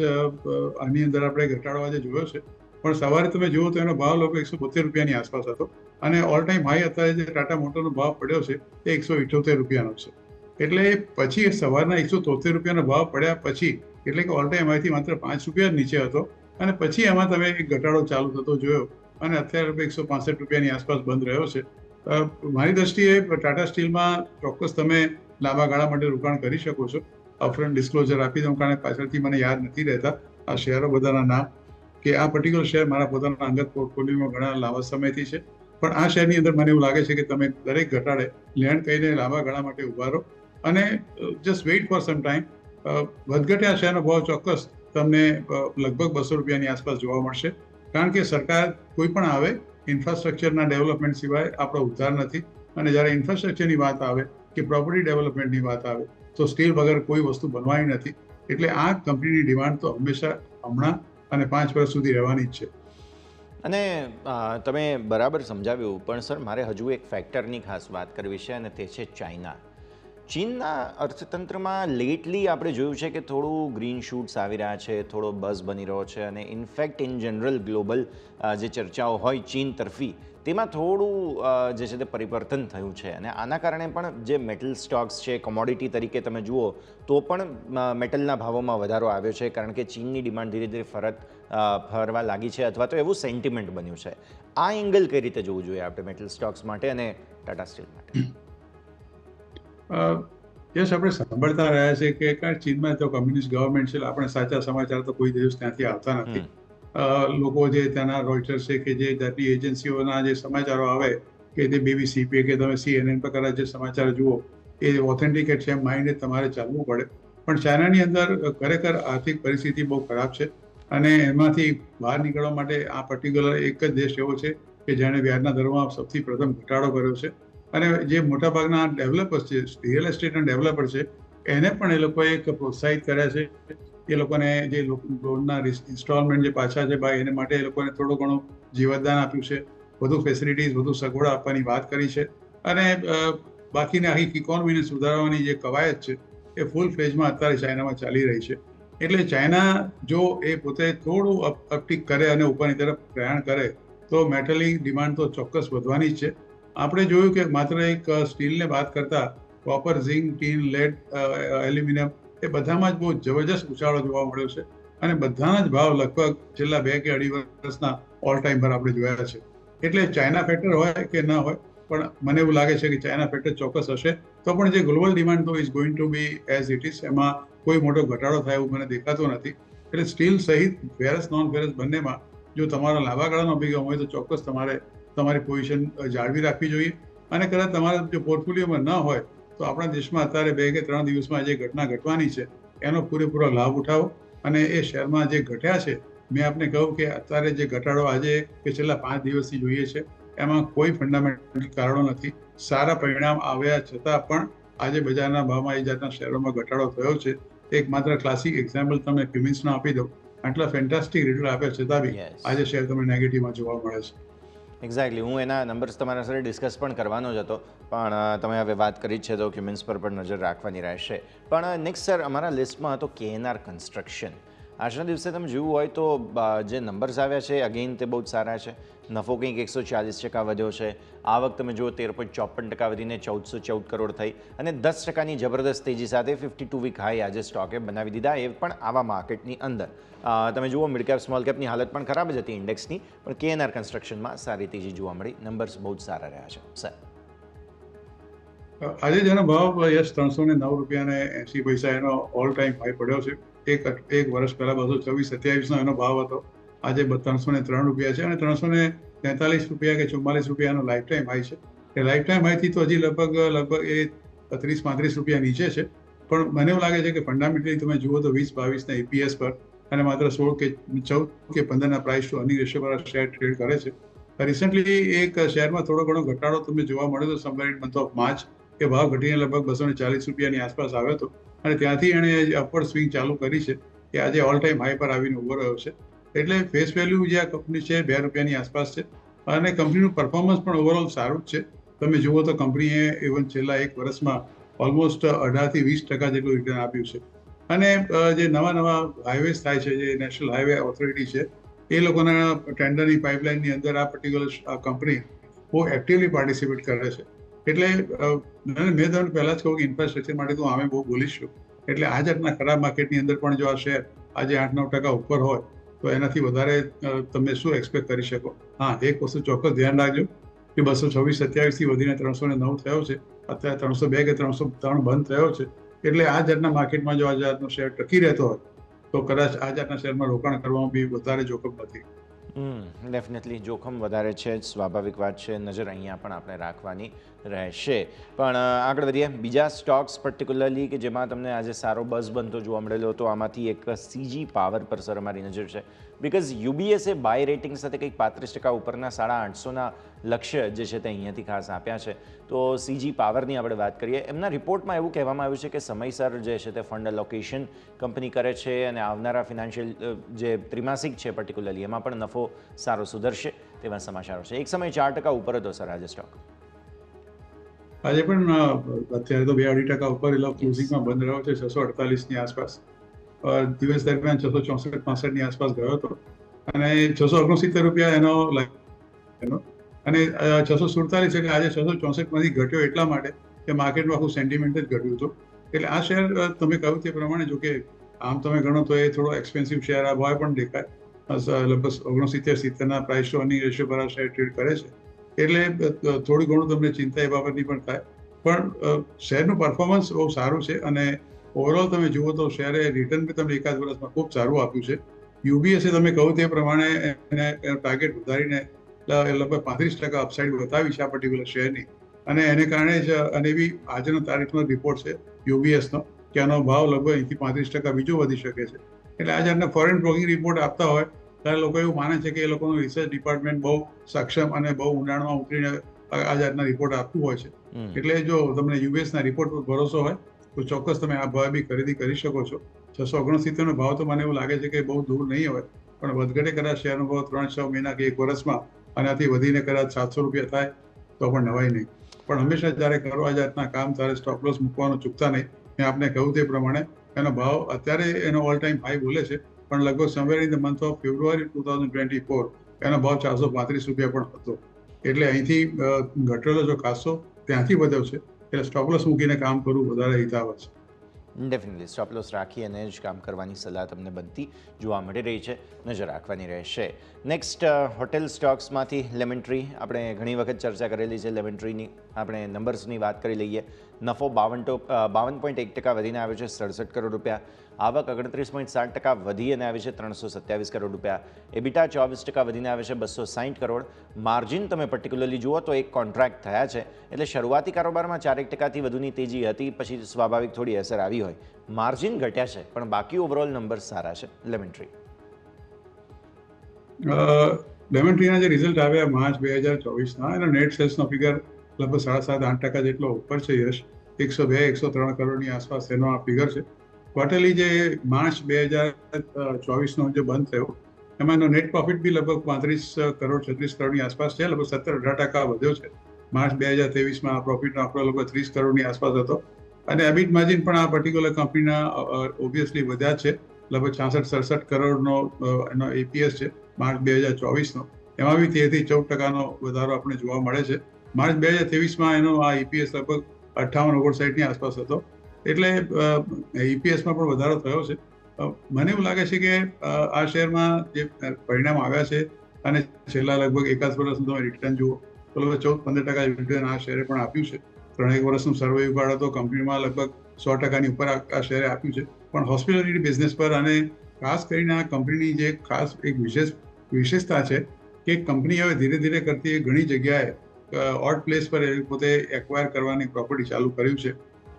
આની અંદર આપણે ઘટાડો આજે જોયો છે. પણ સવારે તમે જુઓ તો એનો ભાવ લગભગ 172 રૂપિયાની આસપાસ હતો, અને ઓલ ટાઈમ હાઈ અત્યારે જે ટાટા મોટરનો ભાવ પડ્યો છે એ 178 રૂપિયાનો છે. એટલે પછી સવારના 173 રૂપિયાનો ભાવ પડ્યા પછી, એટલે કે ઓલ ટાઈમ હાઈથી માત્ર 5 રૂપિયા નીચે હતો, અને પછી એમાં તમે એક ઘટાડો ચાલુ થતો જોયો, અને અત્યારે 165 રૂપિયાની આસપાસ બંધ રહ્યો છે. મારી દ્રષ્ટિએ ટાટા સ્ટીલમાં ચોક્કસ તમે લાંબા ગાળા માટે રોકાણ કરી શકો છો. અપફ્રન્ટ ડિસ્ક્લોઝર આપી દઉં, કારણ કે પાછળથી મને યાદ નથી રહેતા આ શેરો બધાના નામ, કે આ પર્ટિક્યુલર શેર મારા પોતાના અંગત પોર્ટફોલિયોમાં ઘણા લાંબા સમયથી છે. પણ આ શેરની અંદર મને એવું લાગે છે કે તમે દરેક ઘટાડે લેન્ડ કરીને લાંબા ગાળા માટે ઉભા રહો અને just wait for some time. વધઘટે આ શેરનો ભાવ ચોક્કસ તમને લગભગ 200 રૂપિયાની આસપાસ જોવા મળશે, કારણ કે સરકાર કોઈ પણ આવે ઇન્ફ્રાસ્ટ્રક્ચરના ડેવલપમેન્ટ સિવાય આપણો ઉદ્ધાર નથી. અને જ્યારે ઇન્ફ્રાસ્ટ્રક્ચરની વાત આવે કે પ્રોપર્ટી ડેવલપમેન્ટની વાત આવે તો સ્ટીલ વગર કોઈ વસ્તુ બનવાની નથી. એટલે આ કંપનીની ડિમાન્ડ તો હંમેશા હમણાં અને 5 વર્ષ સુધી રહેવાની જ છે. અને તમે બરાબર સમજાવ્યું, પણ સર મારે હજુ એક ફેક્ટરની ખાસ વાત કરવી છે, અને તે છે ચાઇના. ચીનના અર્થતંત્રમાં લેટલી આપણે જોયું છે કે થોડું ગ્રીન શૂટ્સ આવી રહ્યા છે, થોડો બઝ બની રહ્યો છે, અને ઇનફેક્ટ ઇન જનરલ ગ્લોબલ જે ચર્ચાઓ હોય ચીન તરફી તેમાં થોડું જે છે તે પરિવર્તન થયું છે. અને આના કારણે પણ જે મેટલ સ્ટોક્સ છે, કોમોડિટી તરીકે તમે જુઓ તો પણ મેટલના ભાવોમાં વધારો આવ્યો છે, કારણ કે ચીનની ડિમાન્ડ ધીરે ધીરે ફરવા લાગી છે, અથવા તો એવું સેન્ટિમેન્ટ બન્યું છે. આ એંગલ કઈ રીતે જોવું જોઈએ આપણે મેટલ સ્ટોક્સ માટે અને ટાટા સ્ટીલ માટે? યસ, આપણે સાંભળતા રહ્યા છે કે ચીનમાં તો કમ્યુનિસ્ટ ગવર્મેન્ટ છે, આપણે સાચા સમાચાર તો કોઈ દિવસ ત્યાંથી આવતા નથી. લોકો જે ત્યાંના રોયટર્સ છે કે જે જાતની એજન્સીઓના જે સમાચારો આવે કે તે BBC પે કે તમે CNN પર કદાચ જે સમાચાર જુઓ એ ઓથેન્ટિકેટ છે એમ માનીને તમારે ચાલવું પડે. પણ ચાઇનાની અંદર ખરેખર આર્થિક પરિસ્થિતિ બહુ ખરાબ છે, અને એમાંથી બહાર નીકળવા માટે આ પર્ટિક્યુલર એક જ દેશ એવો છે કે જેણે વ્યાજના દરોમાં સૌથી પ્રથમ ઘટાડો કર્યો છે. અને જે મોટાભાગના ડેવલપર્સ છે, રિયલ એસ્ટેટના ડેવલપર છે, એને પણ એ લોકોએ પ્રોત્સાહિત કર્યા છે. એ લોકોને જે લોનના ઇન્સ્ટોલમેન્ટ જે પાછા છે ભાઈ એને માટે એ લોકોને થોડું ઘણું જીવતદાન આપ્યું છે, વધુ ફેસિલિટીઝ વધુ સગવડ આપવાની વાત કરી છે. અને બાકીની આખી ઇકોનોમીને સુધારવાની જે કવાયત છે એ ફૂલ ફ્લેજમાં અત્યારે ચાઇનામાં ચાલી રહી છે. એટલે ચાઇના જો એ પોતે થોડું અપટીક કરે અને ઉપરની તરફ પ્રયાણ કરે તો મેટલની ડિમાન્ડ તો ચોક્કસ વધવાની જ છે. આપણે જોયું કે માત્ર એક સ્ટીલને વાત કરતા copper, zinc, tin, lead, aluminium એ બધામાં જ બહુ જબરજસ્ત ઉછાળો જોવા મળ્યો છે. અને બધાના જ ભાવ લગભગ છેલ્લા 2 કે 2.5 વર્ષના ઓલ ટાઈમ પર આપણે જોયા છે. એટલે ચાઇના ફેક્ટર હોય કે ના હોય, પણ મને એવું લાગે છે કે ચાઇના ફેક્ટર ચોક્કસ હશે. તો પણ જે ગ્લોબલ ડિમાન્ડ તો is going to be as it is, એમાં કોઈ મોટો ઘટાડો થાય એવું મને દેખાતો નથી. એટલે સ્ટીલ સહિત ફેરસ નોન ફેરસ બંનેમાં જો તમારો લાંબા ગાળાનો અભિગમ હોય તો ચોક્કસ તમારે તમારી પોઝિશન જાળવી રાખવી જોઈએ. અને કદાચ તમારા જો પોર્ટફોલિયોમાં ન હોય તો આપણા દેશમાં અત્યારે 2 કે 3 દિવસમાં જે ઘટના ઘટવાની છે એનો પૂરેપૂરો લાભ ઉઠાવો. અને એ શેરમાં જે ઘટ્યા છે, મેં આપને કહ્યું કે અત્યારે જે ઘટાડો આજે કે છેલ્લા 5 દિવસથી જોઈએ છે એમાં કોઈ ફંડામેન્ટલ કારણો નથી. સારા પરિણામ આવ્યા છતાં પણ આજે બજારના ભાવમાં એ જાતના શેરોમાં ઘટાડો થયો છે. એક માત્ર ક્લાસિક એક્ઝામ્પલ તમને ક્યુમિન્સનો આપી દઉં. આટલા ફેન્ટાસ્ટિક રિટર્ન આપ્યા છતાં બી આજે શેર તમને નેગેટિવમાં જોવા મળે છે. એક્ઝેક્ટલી, હું એના નંબર્સ તમારા સાથે ડિસ્કસ પણ કરવાનો જ હતો, પણ તમે હવે વાત કરી છે તો ક્યુમિન્સ પર પણ નજર રાખવાની રહેશે. પણ નેક્સ્ટ સર અમારા લિસ્ટમાં હતો KNR કન્સ્ટ્રક્શન. આજના દિવસે તમે જોયું હોય તો જે નંબર્સ આવ્યા છે અગેન તે બહુ જ સારા છે. નફો કંઈક 140% વધ્યો છે. આવક તમે જુઓ 13.54% વધીને 1414 કરોડ થઈ અને 10%ની જબરદસ્ત તેજી સાથે 52 વીક હાઈ આજે સ્ટોકે બનાવી દીધા, એ પણ આવા માર્કેટની અંદર. તમે જુઓ મિડ કેપ સ્મોલ કેપની હાલત પણ ખરાબ જ હતી ઇન્ડેક્સની, પણ KNR કન્સ્ટ્રક્શનમાં સારી તેજી જોવા મળી. નંબર્સ બહુ જ સારા રહ્યા છે સર. આજે જેનો ભાવ યસ 309 રૂપિયા ને 80 પૈસા એનો ઓલ ટાઈમ હાઈ પડ્યો છે. એક વર્ષ પહેલા 226-27 એનો ભાવ હતો. આજે 303 રૂપિયા છે અને 343 રૂપિયા કે 44 રૂપિયાનો લાઈફ ટાઈમ હાઈ છે. એ લાઈફ ટાઈમ હાઈથી તો હજી લગભગ એ 30-35 રૂપિયા નીચે છે. પણ મને એવું લાગે છે કે ફંડામેન્ટલી તમે જુઓ તો 20-22ના EPS પર અને માત્ર 16 કે 14 કે 15ના પ્રાઇસ ટુ અર્નિંગ રેશિયો પર શેર ટ્રેડ કરે છે. રિસન્ટલી એક શેરમાં થોડો ઘણો ઘટાડો તમને જોવા મળ્યો હતો somewhere in month of March, કે ભાવ ઘટીને લગભગ 240 રૂપિયાની આસપાસ આવ્યો હતો અને ત્યાંથી એણે અપવર્ડ સ્વિંગ ચાલુ કરી છે કે આજે ઓલ ટાઈમ હાઈ પર આવીને ઉભો રહ્યો છે. એટલે ફેસ વેલ્યુ જે આ કંપની છે 2 રૂપિયાની આસપાસ છે અને કંપનીનું પરફોર્મન્સ પણ ઓવરઓલ સારું જ છે. તમે જુઓ તો કંપનીએ ઇવન છેલ્લા 1 વર્ષમાં ઓલમોસ્ટ 18-20% જેટલું રિટર્ન આપ્યું છે. અને જે નવા હાઈવેઝ થાય છે, જે નેશનલ હાઈવે ઓથોરિટી છે, એ લોકોના ટેન્ડરની પાઇપલાઇનની અંદર આ પર્ટિક્યુલર કંપની બહુ એક્ટિવલી પાર્ટિસિપેટ કરે છે. એટલે મેં તમને પહેલાં જ કહું કે ઇન્ફ્રાસ્ટ્રક્ચર માટે તો અમે બહુ બોલીશ છું. એટલે આ જાતના ખરાબ માર્કેટની અંદર પણ જો આ શેર આજે 8-9% ઉપર હોય તો એનાથી વધારે તમે શું એક્સપેક્ટ કરી શકો. હા, એક વસ્તુ ચોક્કસ ધ્યાન રાખજો કે 226-27થી વધીને 309 થયો છે. અત્યારે 302 કે 303 બંધ થયો છે. એટલે આ જાતના માર્કેટમાં જો આ જાતનો શેર ટકી રહેતો હોય તો કદાચ આ જાતના શેરમાં રોકાણ કરવામાં બી વધારે જોખમ નથી. ડેફિનેટલી જોખમ વધારે છે, સ્વાભાવિક વાત છે. નજર અહીંયા પણ આપણે રાખવાની રહેશે. પણ આગળ વધીએ બીજા સ્ટોક્સ પર્ટિક્યુલરલી કે જેમાં તમને આજે સારો બઝ બનતો જોવા મળેલો હતો. આમાંથી એક CG પાવર પર સર અમારી નજર છે. બિકોઝ UBSએ બાય રેટિંગ સાથે કંઈક 35% ઉપરના 850ના લક્ષ્ય જે છે તે અહીંયાથી ખાસ આપ્યા છે. તો CG પાવરની આપણે વાત કરીએ. એમના રિપોર્ટમાં એવું કહેવામાં આવ્યું છે કે સમયસર જે છે તે ફંડ એલોકેશન કંપની કરે છે અને આવનારા ફિનાન્શિયલ જે ત્રિમાસિક છે પર્ટિક્યુલરલી એમાં પણ નફો સારો સુધરશે તેવા સમાચારો છે. એક સમય 4% ઉપર હતો સર આજે સ્ટોક. આજે પણ અત્યારે તો 2-2.5% ઉપર ક્લોઝિંગમાં બંધ રહ્યો છે 648ની આસપાસ. દિવસ દરમિયાન 664-65ની આસપાસ ગયો હતો અને 669 રૂપિયા એનો અને 647 એટલે આજે 664માંથી ઘટ્યો એટલા માટે કે માર્કેટમાં આખું સેન્ટિમેન્ટ જ ઘટ્યું હતું. એટલે આ શેર તમે કહ્યું તે પ્રમાણે જો કે આમ તમે ગણો તો એ થોડો એક્સપેન્સિવ શેર આ ભાવ પણ દેખાય. લગભગ 69-70ના પ્રાઇસ ટુ અર્નિંગ રેશિયો પર આ શેર ટ્રેડ કરે છે. એટલે થોડું ઘણું તમને ચિંતા એ બાબતની પણ થાય. પણ શેરનું પરફોર્મન્સ બહુ સારું છે અને ઓવરઓલ તમે જુઓ તો શેરે રિટર્ન બી તમને એકાદ વર્ષમાં ખૂબ સારું આપ્યું છે. UBSએ તમે કહું તે પ્રમાણે એને ટાર્ગેટ વધારીને લગભગ 35% અપસાઇડ બતાવી છે આ પર્ટિક્યુલર શેરની. અને એને કારણે જ અને બી આજનો તારીખનો રિપોર્ટ છે UBSનો કે આનો ભાવ લગભગ 35% બીજો વધી શકે છે. એટલે આ જાતના ફોરેન બ્રોકિંગ રિપોર્ટ આપતા હોય ત્યારે લોકો એવું માને છે કે એ લોકોનું રિસર્ચ ડિપાર્ટમેન્ટ બહુ સક્ષમ અને બહુ ઊંડાણમાં ઉતરીને આ જાતના રિપોર્ટ આપતું હોય છે. એટલે જો તમને UBSના રિપોર્ટ પર ભરોસો હોય તો ચોક્કસ તમે આ ભાવ બી ખરીદી કરી શકો છો. 669નો ભાવ તો મને એવું લાગે છે કે બહુ દૂર નહીં હોય, પણ વધઘટે કદાચ શેરનો ભાવ 3-6 મહિના કે 1 વર્ષમાં આનાથી વધીને કદાચ 700 રૂપિયા થાય તો પણ નવાઈ નહીં. પણ હંમેશા જ્યારે કરો આ જાતના કામ ત્યારે સ્ટોપ લોસ મૂકવાનું ચૂકતા નહીં. મેં આપને કહ્યું તે પ્રમાણે એનો ભાવ અત્યારે એનો ઓલ ટાઈમ હાઈ બોલે છે, પણ લગભગ somewhere in the month of February 2024 એનો ભાવ 435 રૂપિયા પણ હતો. એટલે અહીંથી ઘટેલો જો ખાસો ત્યાંથી વધ્યો છે. એટલે સ્ટોપ લોસ મૂકીને કામ કરવું વધારે હિતાવહ છે. ડેફિનેટલી સ્ટોપ લોસ રાખી અને જ કામ કરવાની સલાહ તમને બનતી જોવા મળી રહી છે, નજર રાખવાની રહેશે. નેક્સ્ટ હોટેલ સ્ટોક્સમાંથી લેમન ટ્રી, આપણે ઘણી વખત ચર્ચા કરેલી છે લેમન ટ્રીની. આપણે નંબર્સની વાત કરી લઈએ. નફો 52.1% વધીને આવ્યો છે 67 કરોડ રૂપિયા. આવક 38.7% વધી અને આવી છે 327 કરોડ રૂપિયા. એબિટા 24% વધીને આવે છે 260 કરોડ. માર્જિન તમે પર્ટિક્યુલરલી જુઓ તો એક કોન્ટ્રાક્ટ થયા છે, એટલે શરૂઆતી કારોબારમાં 4% વધુની તેજી હતી, પછી સ્વાભાવિક થોડી અસર આવી હોય. માર્જિન ઘટ્યા છે પણ બાકી ઓવરઓલ નંબર સારા છે લેમન ટ્રી. લેમન ટ્રીના જે રિઝલ્ટ આવ્યા માર્ચ 2024ના, એનો નેટ સેલ્સનો ફિગર લગભગ 7.5-8% જેટલો ઉપર છે. યશ 102-103 કરોડની આસપાસ એનો આ ફિગર છે. ક્વાર્ટરલી જે માર્ચ 2024નો જે બંધ થયો એમાં એનો નેટ પ્રોફિટ બી લગભગ 35-36 કરોડની આસપાસ છે, લગભગ 17-18% વધ્યો છે. માર્ચ 2023માં આ પ્રોફિટનો આંકડો લગભગ 30 કરોડની આસપાસ હતો. અને એબિટ માર્જિન પણ આ પર્ટિક્યુલર કંપનીના ઓબ્વિયસલી વધ્યા છે, લગભગ 66-67 કરોડનો એનો એપીએસ છે માર્ચ 2024નો. એમાં બી 13-14%નો વધારો આપણે જોવા મળે છે. માર્ચ 2023માં એનો આ ઈપીએસ લગભગ 58-59ની આસપાસ હતો, એટલે ઈપીએસમાં પણ વધારો થયો છે. મને એવું લાગે છે કે આ શેરમાં જે પરિણામ આવ્યા છે અને છેલ્લા લગભગ એકાદ વર્ષનું તમે રિટર્ન જુઓ તો લગભગ 14-15% રિટર્ન આ શેરે પણ આપ્યું છે. 3 વર્ષનું સર્વે કાઢો તો કંપનીમાં લગભગ 100%ની ઉપર આ શેરે આપ્યું છે. પણ હોસ્પિટાલિટી બિઝનેસ પર અને ખાસ કરીને આ કંપનીની જે ખાસ એક વિશેષતા છે કે કંપની હવે ધીરે ધીરે કરતી ઘણી જગ્યાએ ઓડ પ્લેસ પર એ પોતે એક્વાયર કરવાની પ્રોપર્ટી ચાલુ કર્યું છે.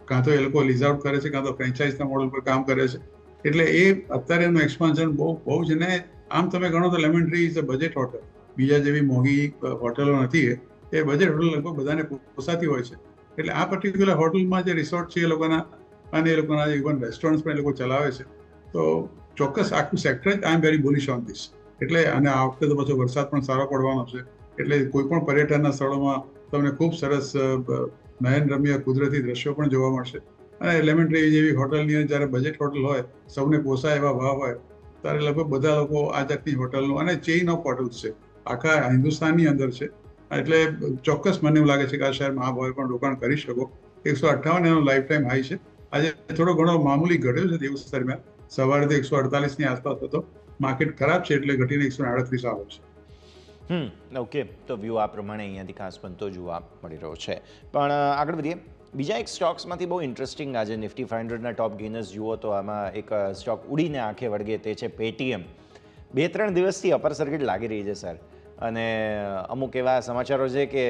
કાં તો એ લોકો લીઝ આઉટ કરે છે, કાં તો ફ્રેન્ચાઇઝના મોડલ પર કામ કરે છે. એટલે એ અત્યારે એનું એક્સપાન્શન બહુ જ. ને આમ તમે ગણો તો lemon tree is a budget hotel. બીજા જેવી મોંઘી હોટલો નથી. એ બજેટ હોટલ લગભગ બધાને પોસાતી હોય છે. એટલે આ પર્ટિક્યુલર હોટલમાં જે રિસોર્ટ છે એ લોકોના અને એ લોકોના ઇવન રેસ્ટોરન્ટ પણ એ લોકો ચલાવે છે. તો ચોક્કસ આખું સેક્ટર જ I am very bullish on this. એટલે અને આ વખતે તો પાછો વરસાદ પણ સારો પડવાનો છે, એટલે કોઈ પણ પર્યટનના સ્થળોમાં તમને ખૂબ સરસ નયનરમ્ય કુદરતી દ્રશ્યો પણ જોવા મળશે. અને લેમન ટ્રી જેવી હોટલની જ્યારે બજેટ હોટલ હોય, સૌને પોસાય એવા ભાવ હોય, ત્યારે લગભગ બધા લોકો આ જાતની હોટલનું અને ચેઇન ઓફ હોટલ્સ છે આખા હિન્દુસ્તાનની અંદર છે. એટલે ચોક્કસ મને એવું લાગે છે કે આ શહેરમાં આ ભાવે પણ રોકાણ કરી શકો. 158 એનો લાઈફ ટાઈમ હાઈ છે. આજે થોડો ઘણો મામૂલી ઘટ્યો છે દિવસ દરમિયાન. સવારે તો 148ની આસપાસ હતો. માર્કેટ ખરાબ છે એટલે ઘટીને 138 આવે છે. ઓકે, તો વ્યૂ આ પ્રમાણે અહીંયાથી ખાસ બનતો જોવા મળી રહ્યો છે. પણ આગળ વધીએ. બીજા એક સ્ટોક્સમાંથી બહુ ઇન્ટરેસ્ટિંગ આજે નિફ્ટી 500ના ટોપ ગેનર્સ જુઓ તો આમાં એક સ્ટોક ઉડીને આંખે વળગે, તે છે પેટીએમ. 2-3 દિવસથી અપર સર્કિટ લાગી રહી છે સર, અને અમુક એવા સમાચારો છે કે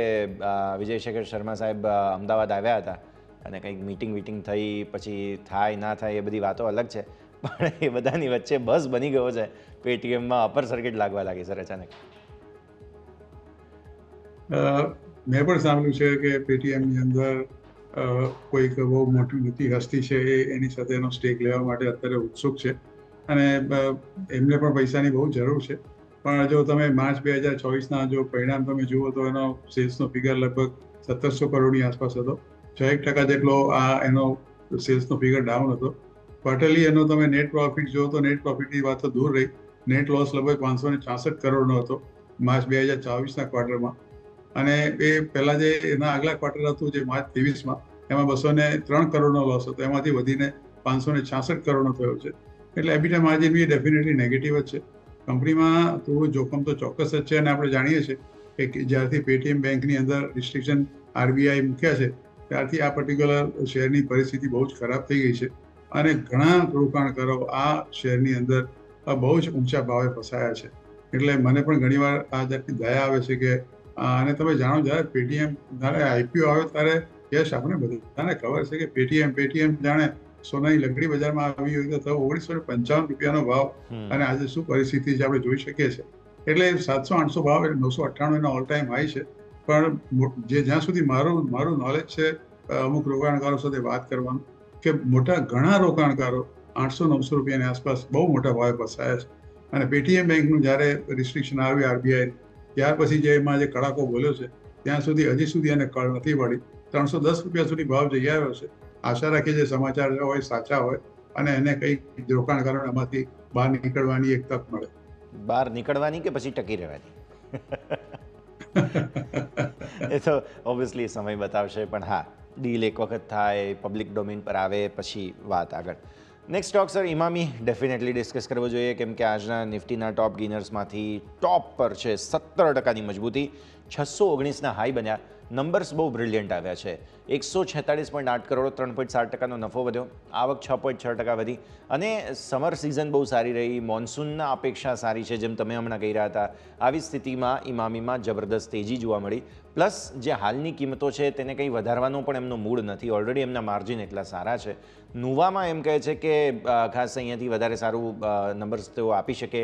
વિજય શેખર શર્મા સાહેબ અમદાવાદ આવ્યા હતા અને કંઈક મીટિંગ થઈ, પછી થાય ના થાય એ બધી વાતો અલગ છે, પણ એ બધાની વચ્ચે બસ બની ગયો છે પેટીએમમાં અપર સર્કિટ લાગવા લાગી સર અચાનક. મેં પણ સાંભળ્યું છે કે પેટીએમની અંદર કોઈક બહુ મોટી હસ્તી છે એની સાથે એનો સ્ટેક લેવા માટે અત્યારે ઉત્સુક છે અને એમને પણ પૈસાની બહુ જરૂર છે. પણ જો તમે માર્ચ 2024ના જો પરિણામ તમે જુઓ તો એનો સેલ્સનો ફિગર લગભગ 1700 કરોડની આસપાસ હતો. 6% જેટલો આ એનો સેલ્સનો ફિગર ડાઉન હતો. ક્વાર્ટરલી એનો તમે નેટ પ્રોફિટ જુઓ તો નેટ પ્રોફિટની વાત તો દૂર રહી. નેટ લોસ લગભગ 566 કરોડનો હતો માર્ચ 2024ના ક્વાર્ટરમાં. અને એ પહેલાં જે એના આગલા ક્વાર્ટર હતું જે માર્ચ 23માં, એમાં 203 કરોડનો લોસ હતો. એમાંથી વધીને 566 કરોડનો થયો છે. એટલે એબિટા માર્જિન બી ડેફિનેટલી નેગેટિવ જ છે. કંપનીમાં થોડું જોખમ તો ચોક્કસ જ છે. અને આપણે જાણીએ છીએ કે જ્યારથી પેટીએમ બેંકની અંદર રિસ્ટ્રિક્શન આરબીઆઈ મૂક્યા છે ત્યારથી આ પર્ટિક્યુલર શેરની પરિસ્થિતિ બહુ જ ખરાબ થઈ ગઈ છે. અને ઘણા રોકાણકારો આ શેરની અંદર બહુ જ ઊંચા ભાવે ફસાયા છે. એટલે મને પણ ઘણીવાર આ જાતની દયા આવે છે કે અને તમે જાણો જ્યારે પેટીએમ જ્યારે આઈપીઓ આવ્યો ત્યારે યશ આપણે બધાને ખબર છે કે પેટીએમ જાણે સોનાની લકડી બજારમાં આવી હોય તો 1955 રૂપિયાનો ભાવ, અને આજે શું પરિસ્થિતિ છે આપણે જોઈ શકીએ છીએ. એટલે 700-800 ભાવ એટલે 998 એનો ઓલ ટાઈમ હાઈ છે. પણ જ્યાં સુધી મારું નોલેજ છે અમુક રોકાણકારો સાથે વાત કરવાનું, કે ઘણા રોકાણકારો 800-900 રૂપિયાની આસપાસ બહુ મોટા ભાવે ફસાયા છે. અને પેટીએમ બેંકનું જ્યારે રિસ્ટ્રિક્શન આવ્યું આરબીઆઈ, ત્યાર પછી જે એમાં જે કડાકો બોલ્યો છે ત્યાં સુધી હજી સુધી એને કળ નથી પડી. 310 રૂપિયા સુધી ભાવ જઈ આવ્યો છે. આશા રાખીએ જે સમાચાર હોય સાચા હોય અને એને કંઈક રોકાણકારોને એમાંથી બહાર નીકળવાની એક તક મળે. બહાર નીકળવાની કે પછી ટકી રહેવાની એ તો ઓબ્વિયસલી સમય બતાવશે. પણ હા, ડીલ એક વખત થાય, પબ્લિક ડોમેન પર આવે, પછી વાત આગળ. Next stock sir Emami definitely discuss કરવો જોઈએ, કેમ કે આજના નિફ્ટીના ટોપ ગેનર્સમાંથી ટોપ પર છે 17% મજબૂતી, 619ના હાઈ બન્યા, નંબર્સ બહુ બ્રિલિયન્ટ આવ્યા છે. 146.8 કરોડ, 3.7% નફો વધ્યો, આવક 6.6% વધી, અને સમર સિઝન બહુ સારી રહી, મોન્સૂનના અપેક્ષા સારી છે, જેમ તમે હમણાં કહી રહ્યા હતા. આવી સ્થિતિમાં ઇમામીમાં જબરદસ્ત તેજી જોવા મળી. પ્લસ જે હાલની કિંમતો છે તેને કંઈ વધારવાનો પણ એમનો મૂડ નથી, ઓલરેડી એમના માર્જિન એટલા સારા છે. નુવામાં એમ કહે છે કે ખાસ અહીંયાથી વધારે સારું નંબર્સ તેઓ આપી શકે.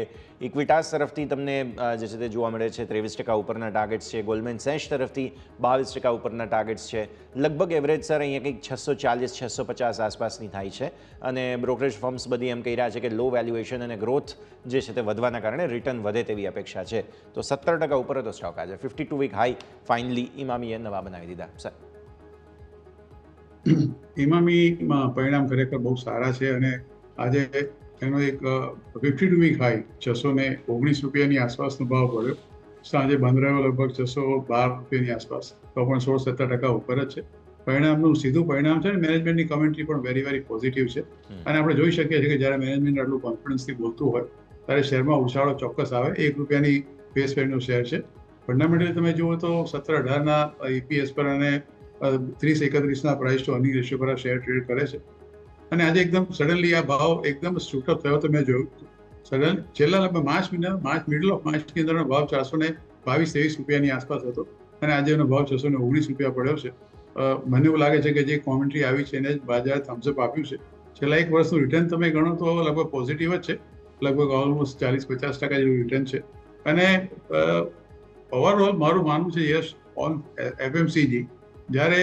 ઇક્વિટાસ તરફથી તમને જે છે તે જોવા મળે છે 23% ઉપરના ટાર્ગેટ્સ છે, ગોલ્ડમેન સેશ તરફથી 22% ઉપરના ટાર્ગેટ્સ છે. લગભગ એવરેજ સર અહીંયા કંઈક 640-650 આસપાસની થાય છે, અને બ્રોકરેજ ફર્મ્સ બધી એમ કહી રહ્યા છે કે લો વેલ્યુએશન અને ગ્રોથ જે છે તે વધવાના કારણે રિટર્ન વધે તેવી અપેક્ષા છે. તો 17% ઉપર હતો સ્ટોક આજે. 52 વીક હાઈ ફાઇનલી ઇમામીએ નવા બનાવી દીધા. સર ઇમામીમાં પરિણામ ખરેખર બહુ સારા છે, અને આજે એનો એક 52 વીક હાઈ 619 રૂપિયાની આસપાસનો ભાવ પડ્યો. સાંજે બંધ રહ્યો લગભગ 612 રૂપિયાની આસપાસ, તો પણ 16-17% ઉપર જ છે. પરિણામનું સીધું પરિણામ છે, અને મેનેજમેન્ટની કમેન્ટ્રી પણ વેરી પોઝિટિવ છે. અને આપણે જોઈ શકીએ છીએ કે જ્યારે મેનેજમેન્ટ આટલું કોન્ફિડન્સથી બોલતું હોય ત્યારે શેરમાં ઉછાળો ચોક્કસ આવે. 1 રૂપિયાની ફેસ વેલ્યુનો શેર છે. ફંડામેન્ટલી તમે જુઓ તો 17-18ના EPS પર અને 30-31ના પ્રાઇસ ટુ અર્નિંગ રેશિયો પર આ શેર ટ્રેડ કરે છે. અને આજે એકદમ સડનલી આ ભાવ એકદમ શૂટઅપ થયો તો મેં જોયું. સડન છેલ્લા લગભગ મિડલ ઓફ માર્ચની અંદરનો ભાવ 422-23 રૂપિયાની આસપાસ હતો, અને આજે એનો ભાવ 619 રૂપિયા પડ્યો છે. મને એવું લાગે છે કે જે કોમેન્ટ્રી આવી છે એને જ બજારે થમ્સઅપ આપ્યું છે. છેલ્લા 1 વર્ષનું રિટર્ન તમે ગણો તો લગભગ પોઝિટિવ જ છે, લગભગ ઓલમોસ્ટ 40-50% જેવું રિટર્ન છે. અને ઓવરઓલ મારું માનવું છે યસ ઓન FMCG, જ્યારે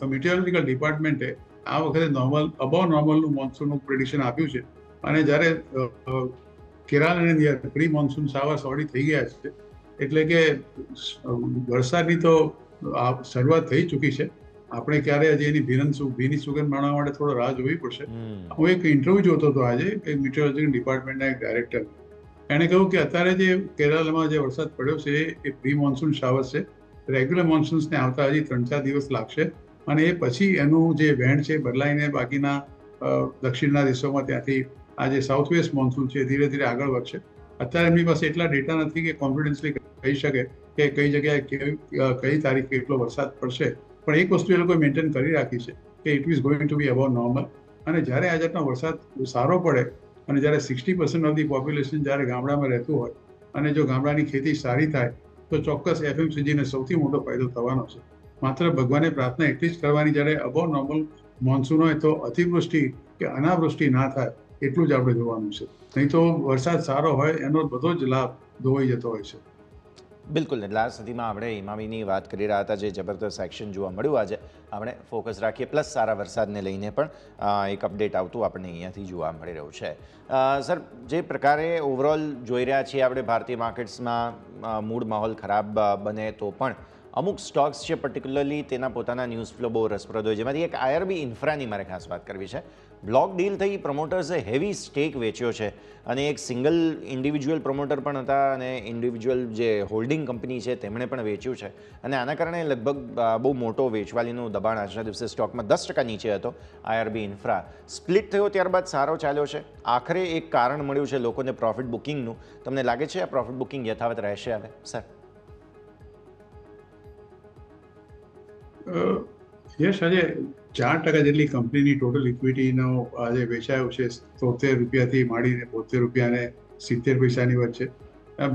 મેટીરિયોલોજીકલ ડિપાર્ટમેન્ટે આ વખતે અબાઉ નોર્મલનું મોન્સૂનનું પ્રિડિક્શન આપ્યું છે, અને જ્યારે કેરાલ અને near pre monsoon showers already થઈ ગયા છે, એટલે કે વરસાદની તો શરૂઆત થઈ ચૂકી છે. આપણે ક્યારે હજી એની ભીની સુગંધ માણવા માટે થોડો રાહ જોવી પડશે. હું એક ઇન્ટરવ્યુ જોતો હતો આજે મેટીરિયોલોજીકલ ડિપાર્ટમેન્ટના એક ડાયરેક્ટર, એણે કહ્યું કે અત્યારે જે કેરળમાં જે વરસાદ પડ્યો છે એ પ્રી મોન્સૂન શાવર્સ છે. રેગ્યુલર મોન્સૂન્સને આવતા હજી 3-4 દિવસ લાગશે, અને એ પછી એનું જે વેન્ડ છે બદલાઈને બાકીના દક્ષિણના દેશોમાં ત્યાંથી આ જે સાઉથ વેસ્ટ મોન્સૂન છે ધીરે ધીરે આગળ વધશે. અત્યારે એમની પાસે એટલા ડેટા નથી કે કોન્ફિડન્સલી કહી શકે કે કઈ જગ્યાએ કઈ તારીખે કેટલો વરસાદ પડશે, પણ એક વસ્તુ એ લોકોએ મેન્ટેન કરી રાખી છે કે it is going to be above normal. અને જ્યારે આ જાતનો વરસાદ સારો પડે, અને જ્યારે 60% ઓફ ધી પોપ્યુલેશન જ્યારે ગામડામાં રહેતું હોય, અને જો ગામડાની ખેતી સારી થાય તો ચોક્કસ FMCGને સૌથી મોટો ફાયદો થવાનો છે. માત્ર ભગવાને પ્રાર્થના એટલી જ કરવાની, જ્યારે અબાઉ નોર્મલ મોન્સૂન હોય તો અતિવૃષ્ટિ કે અનાવૃષ્ટિ ના થાય એટલું જ આપણે જોવાનું છે. નહીં તો વરસાદ સારો હોય એનો બધો જ લાભ ધોવાઈ જતો હોય છે. બિલકુલ. એટલે આ સ્થિતિમાં આપણે ઇમામીની વાત કરી રહ્યા હતા, જે જબરદસ્ત એક્શન જોવા મળ્યું આજે. આપણે ફોકસ રાખીએ, પ્લસ સારા વરસાદને લઈને પણ એક અપડેટ આવતું આપણને અહીંયાથી જોવા મળી રહ્યું છે. સર, જે પ્રકારે ઓવરઓલ જોઈ રહ્યા છીએ આપણે ભારતીય માર્કેટ્સમાં મૂડ માહોલ ખરાબ બને તો પણ અમુક સ્ટોક્સ છે પર્ટિક્યુલરલી તેના પોતાના ન્યૂઝ ફ્લો બહુ રસપ્રદ હોય, જેમાંથી એક IRB ઇન્ફ્રાની મારે ખાસ વાત કરવી છે. બ્લોક ડીલ થઈ, પ્રમોટર્સે હેવી સ્ટેક વેચ્યો છે, અને એક સિંગલ ઇન્ડિવિજ્યુઅલ પ્રમોટર પણ હતા, અને ઇન્ડિવિજ્યુઅલ જે હોલ્ડિંગ કંપની છે તેમણે પણ વેચ્યું છે, અને આના કારણે લગભગ બહુ મોટો વેચવાલીનું દબાણ આજના દિવસે સ્ટોકમાં 10% નીચે હતો. IRB ઇન્ફ્રા સ્પ્લિટ થયો ત્યારબાદ સારો ચાલ્યો છે. આખરે એક કારણ મળ્યું છે લોકોને પ્રોફિટ બુકિંગનું. તમને લાગે છે આ પ્રોફિટ બુકિંગ યથાવત રહેશે હવે સર? યસ, આજે 4% જેટલી કંપનીની ટોટલ ઇક્વિટીનો આજે વેચાયો છે. 73 રૂપિયાથી માંડીને 72 રૂપિયા અને 70 પૈસાની વચ્ચે.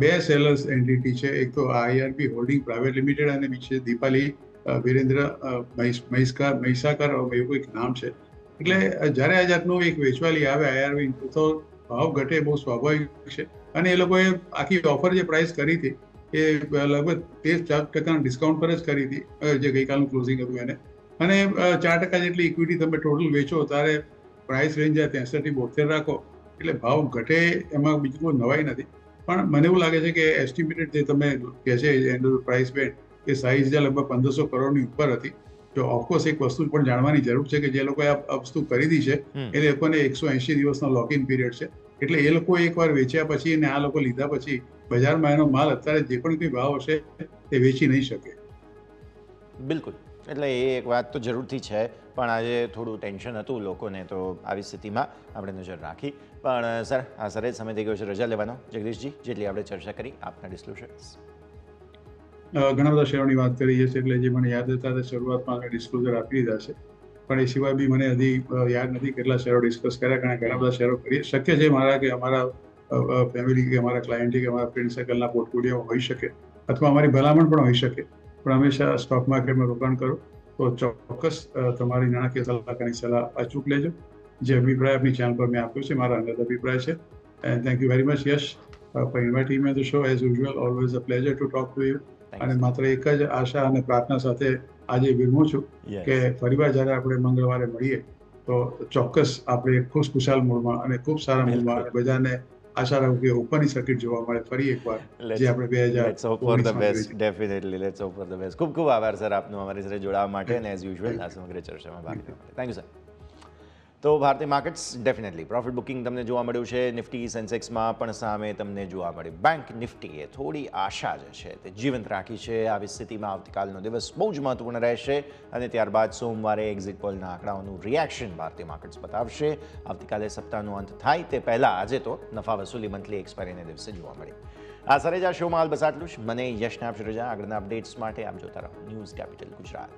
2 સેલર્સ એન્ટિટી છે, એક તો IRB હોલ્ડિંગ પ્રાઇવેટ લિમિટેડ અને બીજી દીપાલી વિરેન્દ્ર મહીસાકર એવું કોઈક નામ છે. એટલે જ્યારે આ જાતનું એક વેચવાલી આવે IRB તો ભાવ ઘટે બહુ સ્વાભાવિક છે. અને એ લોકોએ આખી ઓફર જે પ્રાઇસ કરી હતી એ લગભગ 13-4% ડિસ્કાઉન્ટ પર જ કરી હતી, જે ગઈકાલનું ક્લોઝિંગ હતું એને. અને 4% જેટલી ઇક્વિટી તમે ટોટલ વેચો ત્યારે પ્રાઇસ રેન્જ 63-72 રાખો, એટલે ભાવ ઘટે એમાં બીજું કોઈ નવાઈ નથી. પણ મને એવું લાગે છે કે એસ્ટિમેટેડ જે તમે કહે છે and price band, A size જે લગભગ 1500 કરોડની ઉપર હતી. તો ઓફકોર્સ એક વસ્તુ પણ જાણવાની જરૂર છે કે જે લોકોએ આ વસ્તુ ખરીદી છે એ લોકોને 180 દિવસનો લોકઇન પીરિયડ છે. એટલે એ લોકો એકવાર વેચ્યા પછી અને આ લોકો લીધા પછી બજારમાં એનો માલ અત્યારે જે પણ કોઈ ભાવ હશે તે વેચી નહીં શકે. બિલકુલ. એટલે એ એક વાત તો જરૂરથી છે, પણ આજે થોડું ટેન્શન હતું લોકોને, તો આવી સ્થિતિમાં આપણે નજર રાખી. પણ સર, આ સરે સમય થઈ ગયો છે રજા લેવાનો. જગદીશજી, જેટલી આપણે ચર્ચા કરી, આપના ડિસ્ક્લોઝર્સ. ઘણા બધા શેરોની વાત કરી છે, એટલે જે મને યાદ હતા તે શરૂઆતમાં આપણે ડિસ્ક્લોઝર આપી દીધા છે, પણ એ સિવાય બી મને હજી યાદ નથી કેટલા શેરો ડિસ્કસ કર્યા, કારણ કે ઘણા બધા શેરો કરીએ. શક્ય છે મારા કે અમારા ફેમિલી કે અમારા ક્લાયન્ટ કે અમારા ફ્રેન્ડ સર્કલના પોર્ટફોલિયો હોઈ શકે, અથવા અમારી ભલામણ પણ હોઈ શકે, પણ હંમેશા સ્ટોક માર્કેટમાં રોકાણ કરો તો ચોક્કસ તમારી નાણાકીય સલાહકારની સલાહ અચૂક લેજો. જે અભિપ્રાય આપની ચેનલ પર મેં આપ્યો છે મારા અંગત અભિપ્રાય છે. And thank you very much Yash for inviting me on the show. As usual always a pleasure to talk to you. અને માત્ર એક જ આશા અને પ્રાર્થના સાથે આજે વિરમું છું કે ફરીવાર જ્યારે આપણે મંગળવારે મળીએ તો ચોક્કસ આપણે ખુશખુશાલ મૂડમાં અને ખૂબ સારા મૂડમાં બધાને આશા રાખું કે ઉપરની સર્કિટ જોવા મળે ફરી એકવાર, જે આપણે 2019 definitely let's hope for the best. ખૂબ ખૂબ આભાર સર આપનો અમારી સાથે જોડાવા માટે અને એઝ યુઝ્યુઅલ આ સમગ્ર ચર્ચામાં ભાગ લેવા માટે. Thank you sir. તો ભારતીય માર્કેટ્સ ડેફિનેટલી પ્રોફિટ બુકિંગ તમને જોવા મળ્યું છે. નિફ્ટી સેન્સેક્સમાં પણ સામે તમને જોવા મળ્યું. બેંક નિફ્ટીએ થોડી આશા જે છે તે જીવંત રાખી છે. આવી સ્થિતિમાં આવતીકાલનો દિવસ બહુ જ મહત્વપૂર્ણ રહેશે અને ત્યારબાદ સોમવારે એક્ઝિટ પોલના આંકડાઓનું રિએક્શન ભારતીય માર્કેટ્સ બતાવશે. આવતીકાલે સપ્તાહનો અંત થાય તે પહેલાં આજે તો નફા વસૂલી મંથલી એક્સપાયરીના દિવસે જોવા મળી. આ સરે જ આ શોમાં હાલ બસ આટલું જ. મને યશને આપશે રજા. આગળના અપડેટ્સ માટે આપ જોતા રહો ન્યૂઝ કેપિટલ ગુજરાત.